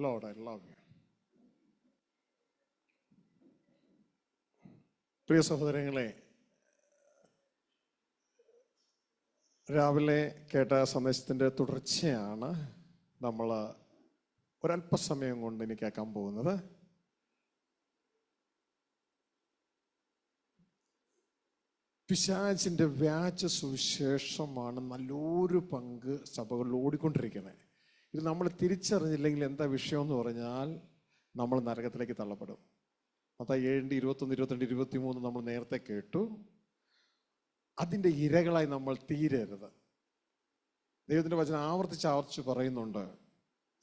Lord, I love you. പ്രിയ സഹോദരങ്ങളെ, രാവിലെ കേട്ട സന്ദേശത്തിൻ്റെ തുടർച്ചയാണ് നമ്മൾ ഒരല്പസമയം കൊണ്ട് ഇനി കേൾക്കാൻ പോകുന്നത്. പിശാചിൻ്റെ വ്യാജ സുവിശേഷമാണ് നല്ലൊരു പങ്ക് സഭകളിൽ ഓടിക്കൊണ്ടിരിക്കുന്നത്. ഇത് നമ്മൾ തിരിച്ചറിഞ്ഞില്ലെങ്കിൽ എന്താ വിഷയം എന്ന് പറഞ്ഞാൽ നമ്മൾ നരകത്തിലേക്ക് തള്ളപ്പെടും. മത്തായി 7:21, 22, 23 നമ്മൾ നേരത്തെ കേട്ടു. അതിൻ്റെ ഇരകളായി നമ്മൾ തീരരുത്. ദൈവത്തിൻ്റെ വചനം ആവർത്തിച്ച് പറയുന്നുണ്ട്,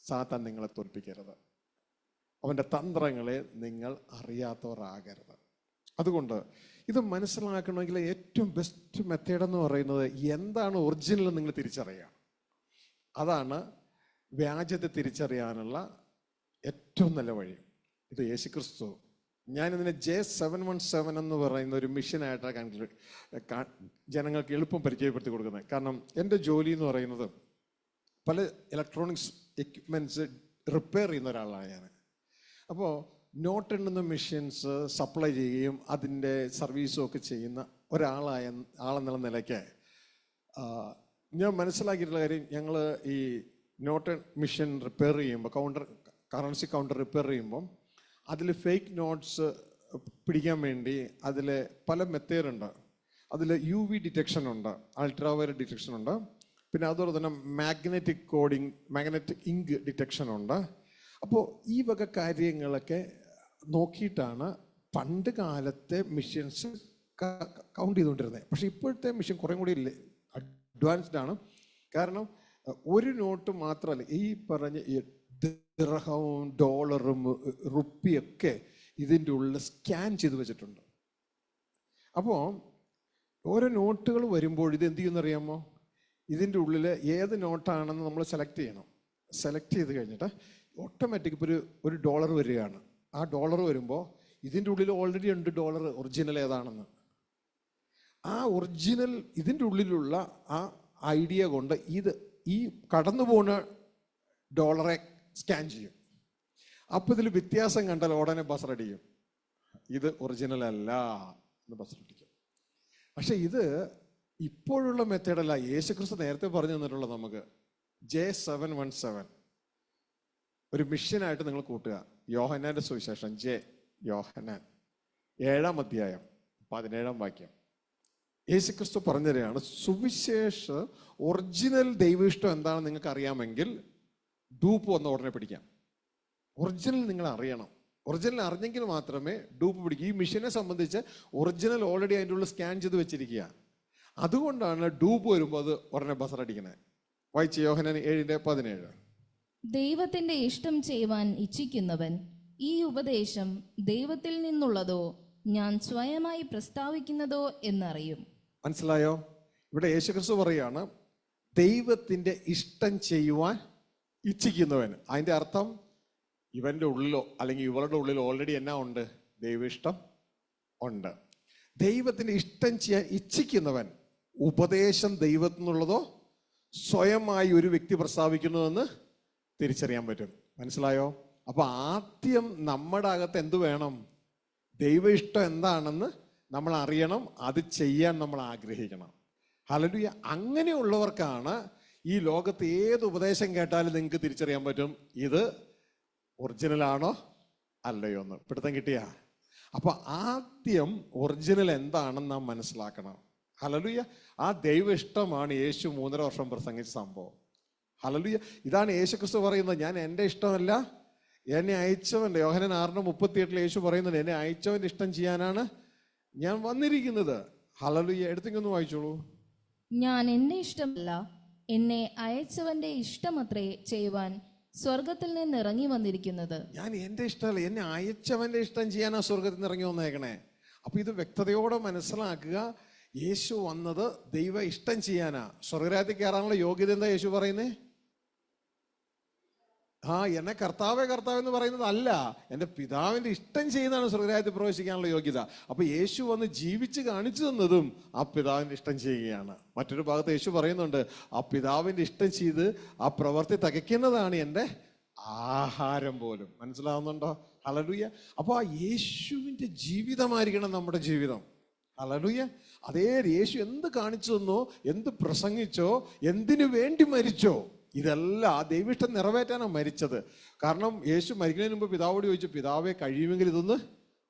സാത്താൻ നിങ്ങളെ തോൽപ്പിക്കരുത്, അവൻ്റെ തന്ത്രങ്ങളെ നിങ്ങൾ അറിയാത്തവരാകരുത്. അതുകൊണ്ട് ഇത് മനസ്സിലാക്കണമെങ്കിൽ ഏറ്റവും ബെസ്റ്റ് മെത്തേഡ് എന്ന് പറയുന്നത് എന്താണ് ഒറിജിനൽ നിങ്ങൾ തിരിച്ചറിയുക. അതാണ് വ്യാജത്തെ തിരിച്ചറിയാനുള്ള ഏറ്റവും നല്ല വഴി. ഇത് യേശുക്രിസ്തു, ഞാനിതിനെ J717 എന്ന് പറയുന്ന ഒരു മിഷനായിട്ടാണ് ജനങ്ങൾക്ക് എളുപ്പം പരിചയപ്പെടുത്തി കൊടുക്കുന്നത്. കാരണം എൻ്റെ ജോലി എന്ന് പറയുന്നത് പല ഇലക്ട്രോണിക്സ് എക്യുപ്മെൻറ്റ്സ് റിപ്പയർ ചെയ്യുന്ന ഒരാളാണ് ഞാൻ. അപ്പോൾ നോട്ട് എണ്ണുന്ന മെഷീൻസ് സപ്ലൈ ചെയ്യുകയും അതിൻ്റെ സർവീസും ഒക്കെ ചെയ്യുന്ന ആളെന്നുള്ള നിലയ്ക്ക് ഞാൻ മനസ്സിലാക്കിയിട്ടുള്ള കാര്യം, ഞങ്ങൾ ഈ നോട്ട് മെഷീൻ റിപ്പയർ ചെയ്യുമ്പോൾ കറൻസി കൗണ്ടർ റിപ്പയർ ചെയ്യുമ്പം അതിൽ ഫേക്ക് നോട്ട്സ് പിടിക്കാൻ വേണ്ടി അതിൽ പല മെത്തേഡുണ്ട്. അതിൽ UV ഡിറ്റക്ഷൻ ഉണ്ട്, അൾട്രാവയലറ്റ് ഡിറ്റക്ഷൻ ഉണ്ട്, പിന്നെ അതുപോലെ തന്നെ മാഗ്നറ്റിക് ഇങ്ക് ഡിറ്റക്ഷൻ ഉണ്ട്. അപ്പോൾ ഈ വക കാര്യങ്ങളൊക്കെ നോക്കിയിട്ടാണ് പണ്ട് കാലത്തെ മെഷീൻസ് കൗണ്ട് ചെയ്തുകൊണ്ടിരുന്നത്. പക്ഷേ ഇപ്പോഴത്തെ മെഷീൻ കുറേ കൂടി അഡ്വാൻസ്ഡ് ആണ്. കാരണം ഒരു നോട്ട് മാത്രമല്ല, ഈ പറഞ്ഞ ദിർഹവും ഡോളറും റുപ്പിയൊക്കെ ഇതിൻ്റെ ഉള്ളിൽ സ്കാൻ ചെയ്ത് വെച്ചിട്ടുണ്ട്. അപ്പോൾ ഓരോ നോട്ടുകൾ വരുമ്പോൾ ഇത് എന്ത് ചെയ്യുമെന്നറിയാമോ, ഇതിൻ്റെ ഉള്ളിൽ ഏത് നോട്ടാണെന്ന് നമ്മൾ സെലക്ട് ചെയ്യണം. സെലക്ട് ചെയ്ത് കഴിഞ്ഞിട്ട് ഓട്ടോമാറ്റിക് ഇപ്പോൾ ഒരു ഡോളർ വരികയാണ്. ആ ഡോളർ വരുമ്പോൾ ഇതിൻ്റെ ഉള്ളിൽ ഓൾറെഡി ഉണ്ട് ഡോളർ ഒറിജിനൽ ഏതാണെന്ന്. ആ ഒറിജിനൽ ഇതിൻ്റെ ഉള്ളിലുള്ള ആ ഐഡിയ കൊണ്ട് ഈ കടന്നു പോകുന്ന ഡോളറെ സ്കാൻ ചെയ്യും. അപ്പോൾ ഇതിൽ വ്യത്യാസം കണ്ടാൽ ഉടനെ ബസറടിക്കും, ഇത് ഒറിജിനൽ അല്ല എന്ന് ബസറടിക്കും. പക്ഷെ ഇത് ഇപ്പോഴുള്ള മെത്തേഡല്ല, യേശുക്രിസ്തു നേരത്തെ പറഞ്ഞു തന്നിട്ടുള്ള നമുക്ക് J717 ഒരു മിഷനായിട്ട് നിങ്ങൾ കൂട്ടുക. യോഹന്നാന്റെ സുവിശേഷം യോഹന്നാൻ 7-ാം അധ്യായം 17-ാം വാക്യം. യേശുക്രിസ്തു പറഞ്ഞു തരികയാണ്, സുവിശേഷ ഒറിജിനൽ ദൈവഇഷ്ടം എന്താണെന്ന് നിങ്ങൾക്ക് അറിയാമെങ്കിൽ ഡൂപ്പ് വന്ന ഉടനെ പിടിക്കാം. ഒറിജിനൽ നിങ്ങൾ അറിയണം. ഒറിജിനൽ അറിഞ്ഞെങ്കിൽ മാത്രമേ ഡൂപ്പ് പിടിക്കൂ. ഈ മിഷനെ സംബന്ധിച്ച് ഒറിജിനൽ ഓൾറെഡി അതിൻ്റെ ഉള്ളിൽ സ്കാൻ ചെയ്ത് വെച്ചിരിക്കുക. അതുകൊണ്ടാണ് ഡൂപ്പ് വരുമ്പോൾ അത് ഉടനെ ബസറടിക്കുന്നത്. വായിച്ച യോഹന്നാൻ 7:17. ദൈവത്തിന്റെ ഇഷ്ടം ചെയ്യുവാൻ ഇച്ഛിക്കുന്നവൻ ഈ ഉപദേശം ദൈവത്തിൽ നിന്നുള്ളതോ ഞാൻ സ്വയമായി പ്രസ്താവിക്കുന്നതോ എന്നറിയും. മനസ്സിലായോ? ഇവിടെ യേശുക്രിസ്തു പറയാണ് ദൈവത്തിന്റെ ഇഷ്ടം ചെയ്യുവാൻ ഇച്ഛിക്കുന്നവൻ. അതിൻ്റെ അർത്ഥം ഇവൻ്റെ ഉള്ളിലോ അല്ലെങ്കിൽ ഇവളുടെ ഉള്ളിലോ ഓൾറെഡി എന്നാ ഉണ്ട്? ദൈവ ഇഷ്ടം ഉണ്ട്. ദൈവത്തിന്റെ ഇഷ്ടം ചെയ്യാൻ ഇച്ഛിക്കുന്നവൻ ഉപദേശം ദൈവത്തിൽ നിന്നുള്ളതോ സ്വയമായി ഒരു വ്യക്തി പ്രസ്താവിക്കുന്നതെന്ന് തിരിച്ചറിയാൻ പറ്റും. മനസ്സിലായോ? അപ്പൊ ആദ്യം നമ്മുടെ അകത്ത് എന്ത് വേണം? ദൈവ ഇഷ്ടം എന്താണെന്ന് നമ്മൾ അറിയണം, അത് ചെയ്യാൻ നമ്മൾ ആഗ്രഹിക്കണം. ഹല്ലേലൂയ. അങ്ങനെയുള്ളവർക്കാണ് ഈ ലോകത്ത് ഏത് ഉപദേശം കേട്ടാലും നിങ്ങൾക്ക് തിരിച്ചറിയാൻ പറ്റും ഇത് ഒറിജിനൽ ആണോ അല്ലയോ എന്ന്. പിടുത്തം കിട്ടിയ? അപ്പൊ ആദ്യം ഒറിജിനൽ എന്താണെന്ന് നാം മനസ്സിലാക്കണം. ഹല്ലേലൂയ. ആ ദൈവ ഇഷ്ടമാണ് യേശു 3.5 വർഷം പ്രസംഗിച്ച സംഭവം. ഹല്ലേലൂയ. ഇതാണ് യേശുക്രിസ്തു പറയുന്നത്, ഞാൻ എൻ്റെ ഇഷ്ടമല്ല എന്നെ അയച്ചവൻ്റെ. യോഹന്നാൻ 6:38 യേശു പറയുന്നത്, എന്നെ അയച്ചവൻ്റെ ഇഷ്ടം ചെയ്യാനാണ് ഞാൻ വന്നിരിക്കുന്നത്. ഹല്ലേലൂയ. എടുത്തെങ്കിൽ വായിച്ചോളൂ. ഞാൻ എൻ്റെ ഇഷ്ടമല്ല എന്നെ അയച്ചവന്റെ ഇഷ്ടമത്രേ ചെയ്യുവാൻ സ്വർഗത്തിൽ നിന്ന് ഇറങ്ങി വന്നിരിക്കുന്നത്. ഞാൻ എൻ്റെ ഇഷ്ടമല്ല, എന്നെ അയച്ചവന്റെ ഇഷ്ടം ചെയ്യാനാ സ്വർഗത്തിൽ നിന്ന് ഇറങ്ങി വന്നേക്കണേ. അപ്പൊ ഇത് വ്യക്തതയോടെ മനസ്സിലാക്കുക. യേശു വന്നത് ദൈവ ഇഷ്ടം ചെയ്യാനാ. സ്വർഗരാജ്യത്തിൽ കയറാനുള്ള യോഗ്യത എന്താ യേശു പറയുന്നേ? എന്നെ കർത്താവേ കർത്താവ് എന്ന് പറയുന്നത് അല്ല, എൻ്റെ പിതാവിൻ്റെ ഇഷ്ടം ചെയ്യുന്നതാണ് സ്വർഗരാജ്യത്തിൽ പ്രവേശിക്കാനുള്ള യോഗ്യത. അപ്പൊ യേശു വന്ന് ജീവിച്ച് കാണിച്ചു തന്നതും ആ പിതാവിൻ്റെ ഇഷ്ടം ചെയ്യുകയാണ്. മറ്റൊരു ഭാഗത്ത് യേശു പറയുന്നുണ്ട്, ആ പിതാവിൻ്റെ ഇഷ്ടം ചെയ്ത് ആ പ്രവൃത്തി തികയ്ക്കുന്നതാണ് എൻ്റെ ആഹാരം പോലും. മനസ്സിലാവുന്നുണ്ടോ? ഹല്ലേലൂയ. അപ്പോൾ ആ യേശുവിൻ്റെ ജീവിതമായിരിക്കണം നമ്മുടെ ജീവിതം. ഹല്ലേലൂയ. അതേ യേശു എന്ത് കാണിച്ചു തന്നോ, എന്ത് പ്രസംഗിച്ചോ, എന്തിനു വേണ്ടി മരിച്ചോ, ഇതെല്ലാം ആ ദൈവിഷ്ടം നിറവേറ്റാനാണ് മരിച്ചത്. കാരണം യേശു മരിക്കുന്നതിന് മുമ്പ് പിതാവോട് ചോദിച്ചു, പിതാവെ കഴിയുമെങ്കിൽ ഇതൊന്ന്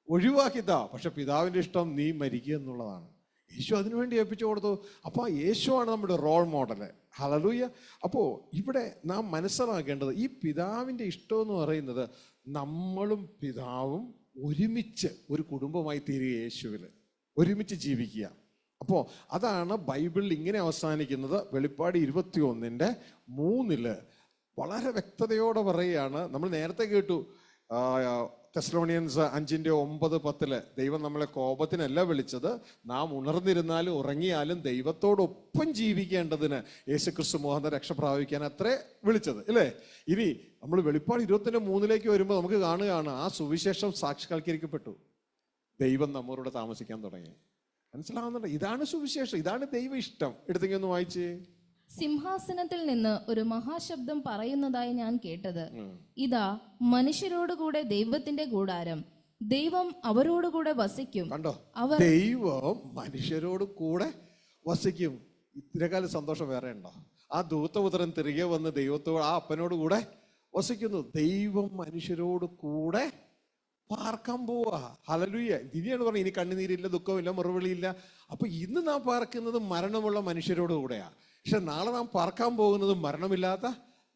ഒഴിവാക്കിത്താ, പക്ഷെ പിതാവിൻ്റെ ഇഷ്ടം നീ മരിക്കുക എന്നുള്ളതാണ്. യേശു അതിനുവേണ്ടി ഏൽപ്പിച്ചു കൊടുത്തു. അപ്പോൾ യേശുവാണ് നമ്മുടെ റോൾ മോഡല്. ഹല്ലേലൂയ. അപ്പോൾ ഇവിടെ നാം മനസ്സിലാക്കേണ്ടത് ഈ പിതാവിൻ്റെ ഇഷ്ടം എന്ന് പറയുന്നത് നമ്മളും പിതാവും ഒരുമിച്ച് ഒരു കുടുംബമായി തീരുക, യേശുവിൽ ഒരുമിച്ച് ജീവിക്കുക. അപ്പോൾ അതാണ് ബൈബിളിൽ ഇങ്ങനെ അവസാനിക്കുന്നത്. വെളിപ്പാട് 21:3 വളരെ വ്യക്തതയോടെ പറയുകയാണ്. നമ്മൾ നേരത്തെ കേട്ടു തെസ്സലോനിയൻസ് 5:9-10 ദൈവം നമ്മളെ കോപത്തിനല്ല വിളിച്ചത്, നാം ഉണർന്നിരുന്നാലും ഉറങ്ങിയാലും ദൈവത്തോടൊപ്പം ജീവിക്കേണ്ടതിന് യേശുക്രിസ്തു മുഖാന്തരം രക്ഷ പ്രാപിക്കാൻ അത്രേ വിളിച്ചത്, അല്ലേ? ഇനി നമ്മൾ വെളിപ്പാട് 20:3 വരുമ്പോൾ നമുക്ക് കാണുകയാണ് ആ സുവിശേഷം സാക്ഷാത്കരിക്കപ്പെട്ടു. ദൈവം നമ്മളോട് താമസിക്കാൻ തുടങ്ങി. മനസ്സിലാവുന്നുണ്ട്? ഇതാണ് സുവിശേഷം, ഇതാണ് ദൈവ ഇഷ്ടം. എടുത്തെങ്കിൽ ഒന്ന് വായിച്ചേ. സിംഹാസനത്തിൽ നിന്ന് ഒരു മഹാശബ്ദം പറയുന്നതായി ഞാൻ കേട്ടത്, ഇതാ മനുഷ്യരോടുകൂടെ ദൈവത്തിന്റെ കൂടാരം, ദൈവം അവരോടുകൂടെ വസിക്കും. കണ്ടോ? ദൈവം മനുഷ്യരോട് കൂടെ വസിക്കും. ഇതിനേക്കാളും സന്തോഷം വേറെ ഉണ്ടോ? ആ ദൂതപുത്രൻ തിരികെ വന്ന് ദൈവത്തോട്, ആ അപ്പനോട് കൂടെ വസിക്കുന്നു. ദൈവം മനുഷ്യരോട് കൂടെ പാർക്കാൻ പോവാ. ഹല്ലേലൂയ. ഇനിയാണ് പറഞ്ഞത്, ഇനി കണ്ണുനീരില്ല, ദുഃഖമില്ല, മുറിവിളിയില്ല. അപ്പൊ ഇന്ന് നാം പാർക്കുന്നത് മരണമുള്ള മനുഷ്യരോട് കൂടെയാ, പക്ഷെ നാളെ നാം പാർക്കാൻ പോകുന്നത് മരണമില്ലാത്ത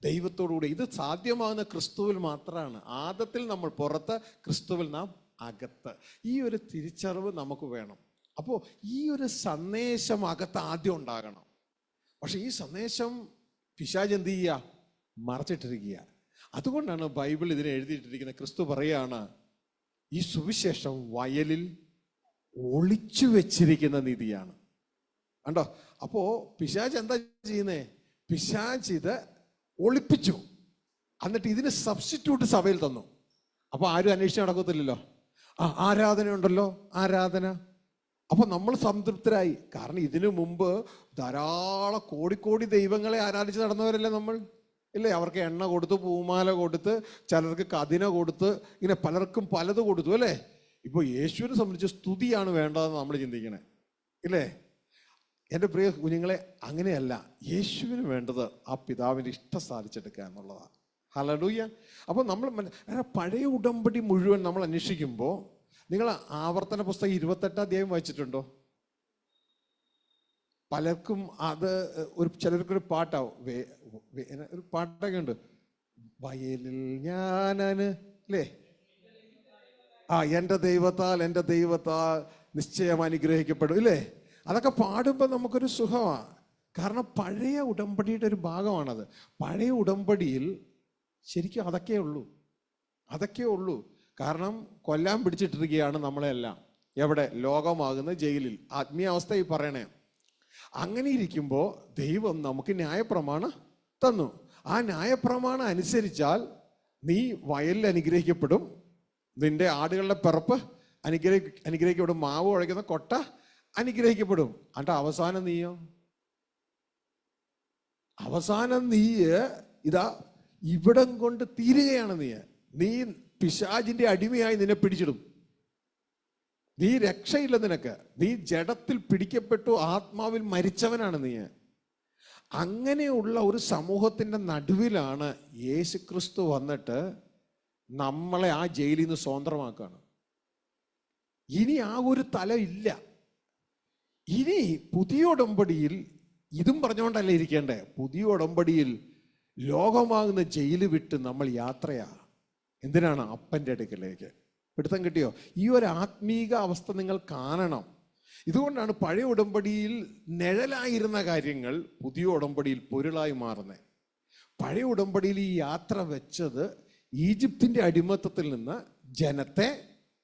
ദൈവത്തോടുകൂടെ. ഇത് സാധ്യമാകുന്ന ക്രിസ്തുവിൽ മാത്രമാണ്. ആദത്തിൽ നമ്മൾ പുറത്ത്, ക്രിസ്തുവിൽ നാം അകത്ത്. ഈ ഒരു തിരിച്ചറിവ് നമുക്ക് വേണം. അപ്പോൾ ഈ ഒരു സന്ദേശം അകത്ത് ആദ്യം ഉണ്ടാകണം. പക്ഷെ ഈ സന്ദേശം പിശാച് എന്ത് ചെയ്യുക? മറച്ചിട്ടിരിക്കുക. അതുകൊണ്ടാണ് ബൈബിൾ ഇതിനെ എഴുതിയിട്ടിരിക്കുന്നത്. ക്രിസ്തു പറയാണ്, ഈ സുവിശേഷം വയലിൽ ഒളിച്ചു വെച്ചിരിക്കുന്ന നിധിയാണ്. കണ്ടോ? അപ്പോ പിശാച് എന്താ ചെയ്യുന്നേ? പിശാച് ഇത് ഒളിപ്പിച്ചു, എന്നിട്ട് ഇതിന് സബ്സ്റ്റിറ്റ്യൂട്ട് സഭയിൽ തന്നു. അപ്പൊ ആരും അന്വേഷിച്ച് നടക്കത്തില്ലല്ലോ. ആരാധന ഉണ്ടല്ലോ, ആരാധന. അപ്പൊ നമ്മൾ സംതൃപ്തരായി. കാരണം ഇതിനു മുമ്പ് ധാരാളം കോടിക്കോടി ദൈവങ്ങളെ ആരാധിച്ച് നടന്നവരല്ലേ നമ്മൾ, ഇല്ലേ? അവർക്ക് എണ്ണ കൊടുത്ത്, പൂമാല കൊടുത്ത്, ചിലർക്ക് കതിന കൊടുത്ത്, ഇങ്ങനെ പലർക്കും പലത് കൊടുത്തു, അല്ലേ? ഇപ്പോൾ യേശുവിനെ സംബന്ധിച്ച് സ്തുതിയാണ് വേണ്ടതെന്ന് നമ്മൾ ചിന്തിക്കണേ, ഇല്ലേ? എൻ്റെ പ്രിയ കുഞ്ഞുങ്ങളെ, അങ്ങനെയല്ല. യേശുവിന് വേണ്ടത് ആ പിതാവിൻ്റെ ഇഷ്ടം സാധിച്ചെടുക്കുക എന്നുള്ളതാണ്. ഹല്ലേലൂയ. അപ്പോൾ നമ്മൾ പഴയ ഉടമ്പടി മുഴുവൻ നമ്മൾ അന്വേഷിക്കുമ്പോൾ, നിങ്ങൾ ആവർത്തന പുസ്തകം 28 അധ്യായം വായിച്ചിട്ടുണ്ടോ? പലർക്കും അത് ചിലർക്കൊരു പാട്ടാവും, ഒരു പാട്ടൊക്കെ ഉണ്ട്, വയലിൽ ഞാനന്, അല്ലേ? എൻ്റെ ദൈവത്താൽ നിശ്ചയം അനുഗ്രഹിക്കപ്പെടും, ഇല്ലേ? അതൊക്കെ പാടുമ്പോൾ നമുക്കൊരു സുഖമാണ്. കാരണം പഴയ ഉടമ്പടിയുടെ ഒരു ഭാഗമാണത്. പഴയ ഉടമ്പടിയിൽ ശരിക്കും അതൊക്കെ ഉള്ളൂ. കാരണം കൊല്ലാൻ പിടിച്ചിട്ടിരിക്കുകയാണ് നമ്മളെല്ലാം. എവിടെ? ലോകമാകുന്ന ജയിലിൽ. ആത്മീയ അവസ്ഥ ഈ പറയണേ. അങ്ങനെ ഇരിക്കുമ്പോൾ ദൈവം നമുക്ക് ന്യായപ്രമാണം തന്നു. ആ ന്യായപ്രമാണം അനുസരിച്ചാൽ നീ വയലിൽ അനുഗ്രഹിക്കപ്പെടും, നിന്റെ ആടുകളുടെ പിറപ്പ് അനുഗ്രഹിക്കപ്പെടും, മാവ് കുഴയ്ക്കുന്ന കൊട്ട അനുഗ്രഹിക്കപ്പെടും. എന്നിട്ട് അവസാനം നീ ഇതാ ഇവിടം കൊണ്ട് തീരുകയാണ്. നീ പിശാചിന്റെ അടിമയായി നിന്നെ പിടിച്ചിടും. നീ രക്ഷയില്ല നിനക്ക്. നീ ജഡത്തിൽ പിടിക്കപ്പെട്ടു, ആത്മാവിൽ മരിച്ചവനാണ് നീ. അങ്ങനെയുള്ള ഒരു സമൂഹത്തിന്റെ നടുവിലാണ് യേശുക്രിസ്തു വന്നിട്ട് നമ്മളെ ആ ജയിലിൽ നിന്ന് സ്വതന്ത്രമാക്കുകയാണ്. ഇനി ആ ഒരു തലം ഇല്ല. ഇനി പുതിയ ഉടമ്പടിയിൽ ഇതും പറഞ്ഞുകൊണ്ടല്ല ഇരിക്കേണ്ടേ. പുതിയ ഉടമ്പടിയിൽ ലോകമാകുന്ന ജയില് വിട്ട് നമ്മൾ യാത്രയാ. എന്തിനാണ്? അപ്പൻ്റെ അടുക്കലേക്ക്. പിടുത്തം കിട്ടിയോ? ഈ ഒരു ആത്മീക അവസ്ഥ നിങ്ങൾ കാണണം. ഇതുകൊണ്ടാണ് പഴയ ഉടമ്പടിയിൽ നിഴലായിരുന്ന കാര്യങ്ങൾ പുതിയ ഉടമ്പടിയിൽ പൊരുളായി മാറുന്നത്. പഴയ ഉടമ്പടിയിൽ ഈ യാത്ര വെച്ചത് ഈജിപ്തിൻ്റെ അടിമത്തത്തിൽ നിന്ന് ജനത്തെ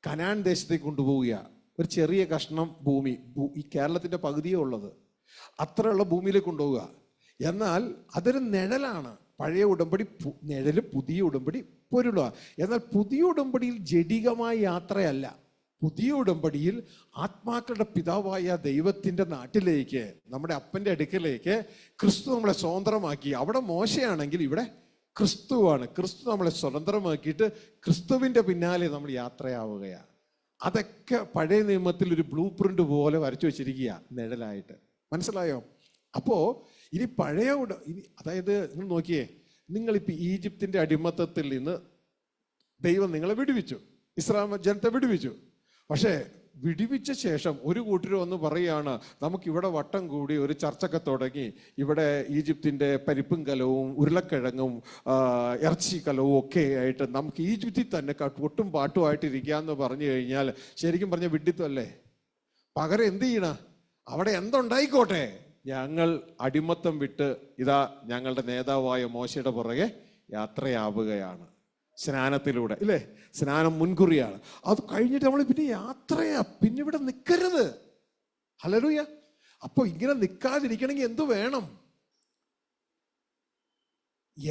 കനാൻ ദേശത്തേക്ക് കൊണ്ടുപോവുകയാണ്. ഒരു ചെറിയ കഷ്ണം ഭൂമി, ഈ കേരളത്തിൻ്റെ പകുതിയേ ഉള്ളത്, അത്രയുള്ള ഭൂമിയിലേക്ക് കൊണ്ടുപോവുക. എന്നാൽ അതൊരു നിഴലാണ്. പഴയ ഉടമ്പടി നിഴല്, പുതിയ ഉടമ്പടി പൊരുളുക. എന്നാൽ പുതിയ ഉടമ്പടിയിൽ ജഡികമായ യാത്രയല്ല. പുതിയ ഉടമ്പടിയിൽ ആത്മാക്കളുടെ പിതാവായ ദൈവത്തിൻ്റെ നാട്ടിലേക്ക്, നമ്മുടെ അപ്പൻ്റെ അടുക്കലേക്ക് ക്രിസ്തു നമ്മളെ സ്വതന്ത്രമാക്കി. അവിടെ മോശയാണെങ്കിൽ ഇവിടെ ക്രിസ്തുവാണ്. ക്രിസ്തു നമ്മളെ സ്വതന്ത്രമാക്കിയിട്ട് ക്രിസ്തുവിൻ്റെ പിന്നാലെ നമ്മൾ യാത്രയാവുകയാണ്. അതൊക്കെ പഴയ നിയമത്തിൽ ഒരു ബ്ലൂ പ്രിന്റ് പോലെ വരച്ചു വെച്ചിരിക്കുക നിഴലായിട്ട്. മനസ്സിലായോ? അപ്പോൾ ഇനി അതായത് നിങ്ങൾ നോക്കിയേ, നിങ്ങളിപ്പോൾ ഈജിപ്തിൻ്റെ അടിമത്തത്തിൽ നിന്ന് ദൈവം നിങ്ങളെ വിടുവിച്ചു, ഇസ്രായേൽ ജനത്തെ വിടുവിച്ചു. പക്ഷേ വിടുവിച്ച ശേഷം ഒരു കൂട്ടർ വന്ന് പറയുകയാണ്, നമുക്കിവിടെ വട്ടം കൂടി ഒരു ചർച്ചൊക്കെ തുടങ്ങി, ഇവിടെ ഈജിപ്തിൻ്റെ പരിപ്പും കലവും ഉരുളക്കിഴങ്ങും ഇറച്ചി കലവും ഒക്കെ ആയിട്ട് നമുക്ക് ഈജിപ്തിൽ തന്നെ ഒട്ടും പാട്ടുമായിട്ട് ഇരിക്കാമെന്ന് പറഞ്ഞു കഴിഞ്ഞാൽ ശരിക്കും പറഞ്ഞ വിഡ്ഢിത്തമല്ലേ? പകരം എന്ത് ചെയ്യണം? അവിടെ എന്തുണ്ടായിക്കോട്ടെ, ഞങ്ങൾ അടിമത്തം വിട്ട് ഇതാ ഞങ്ങളുടെ നേതാവായ മോശയുടെ പുറകെ യാത്രയാവുകയാണ് സ്നാനത്തിലൂടെ, ഇല്ലേ? സ്നാനം മുൻകുറിയാണ്. അത് കഴിഞ്ഞിട്ട് നമ്മൾ പിന്നെ യാത്രയാ, പിന്നെ ഇവിടെ നിൽക്കരുത്. ഹല്ലേലൂയ. അപ്പൊ ഇങ്ങനെ നിൽക്കാതിരിക്കണമെങ്കിൽ എന്തു വേണം?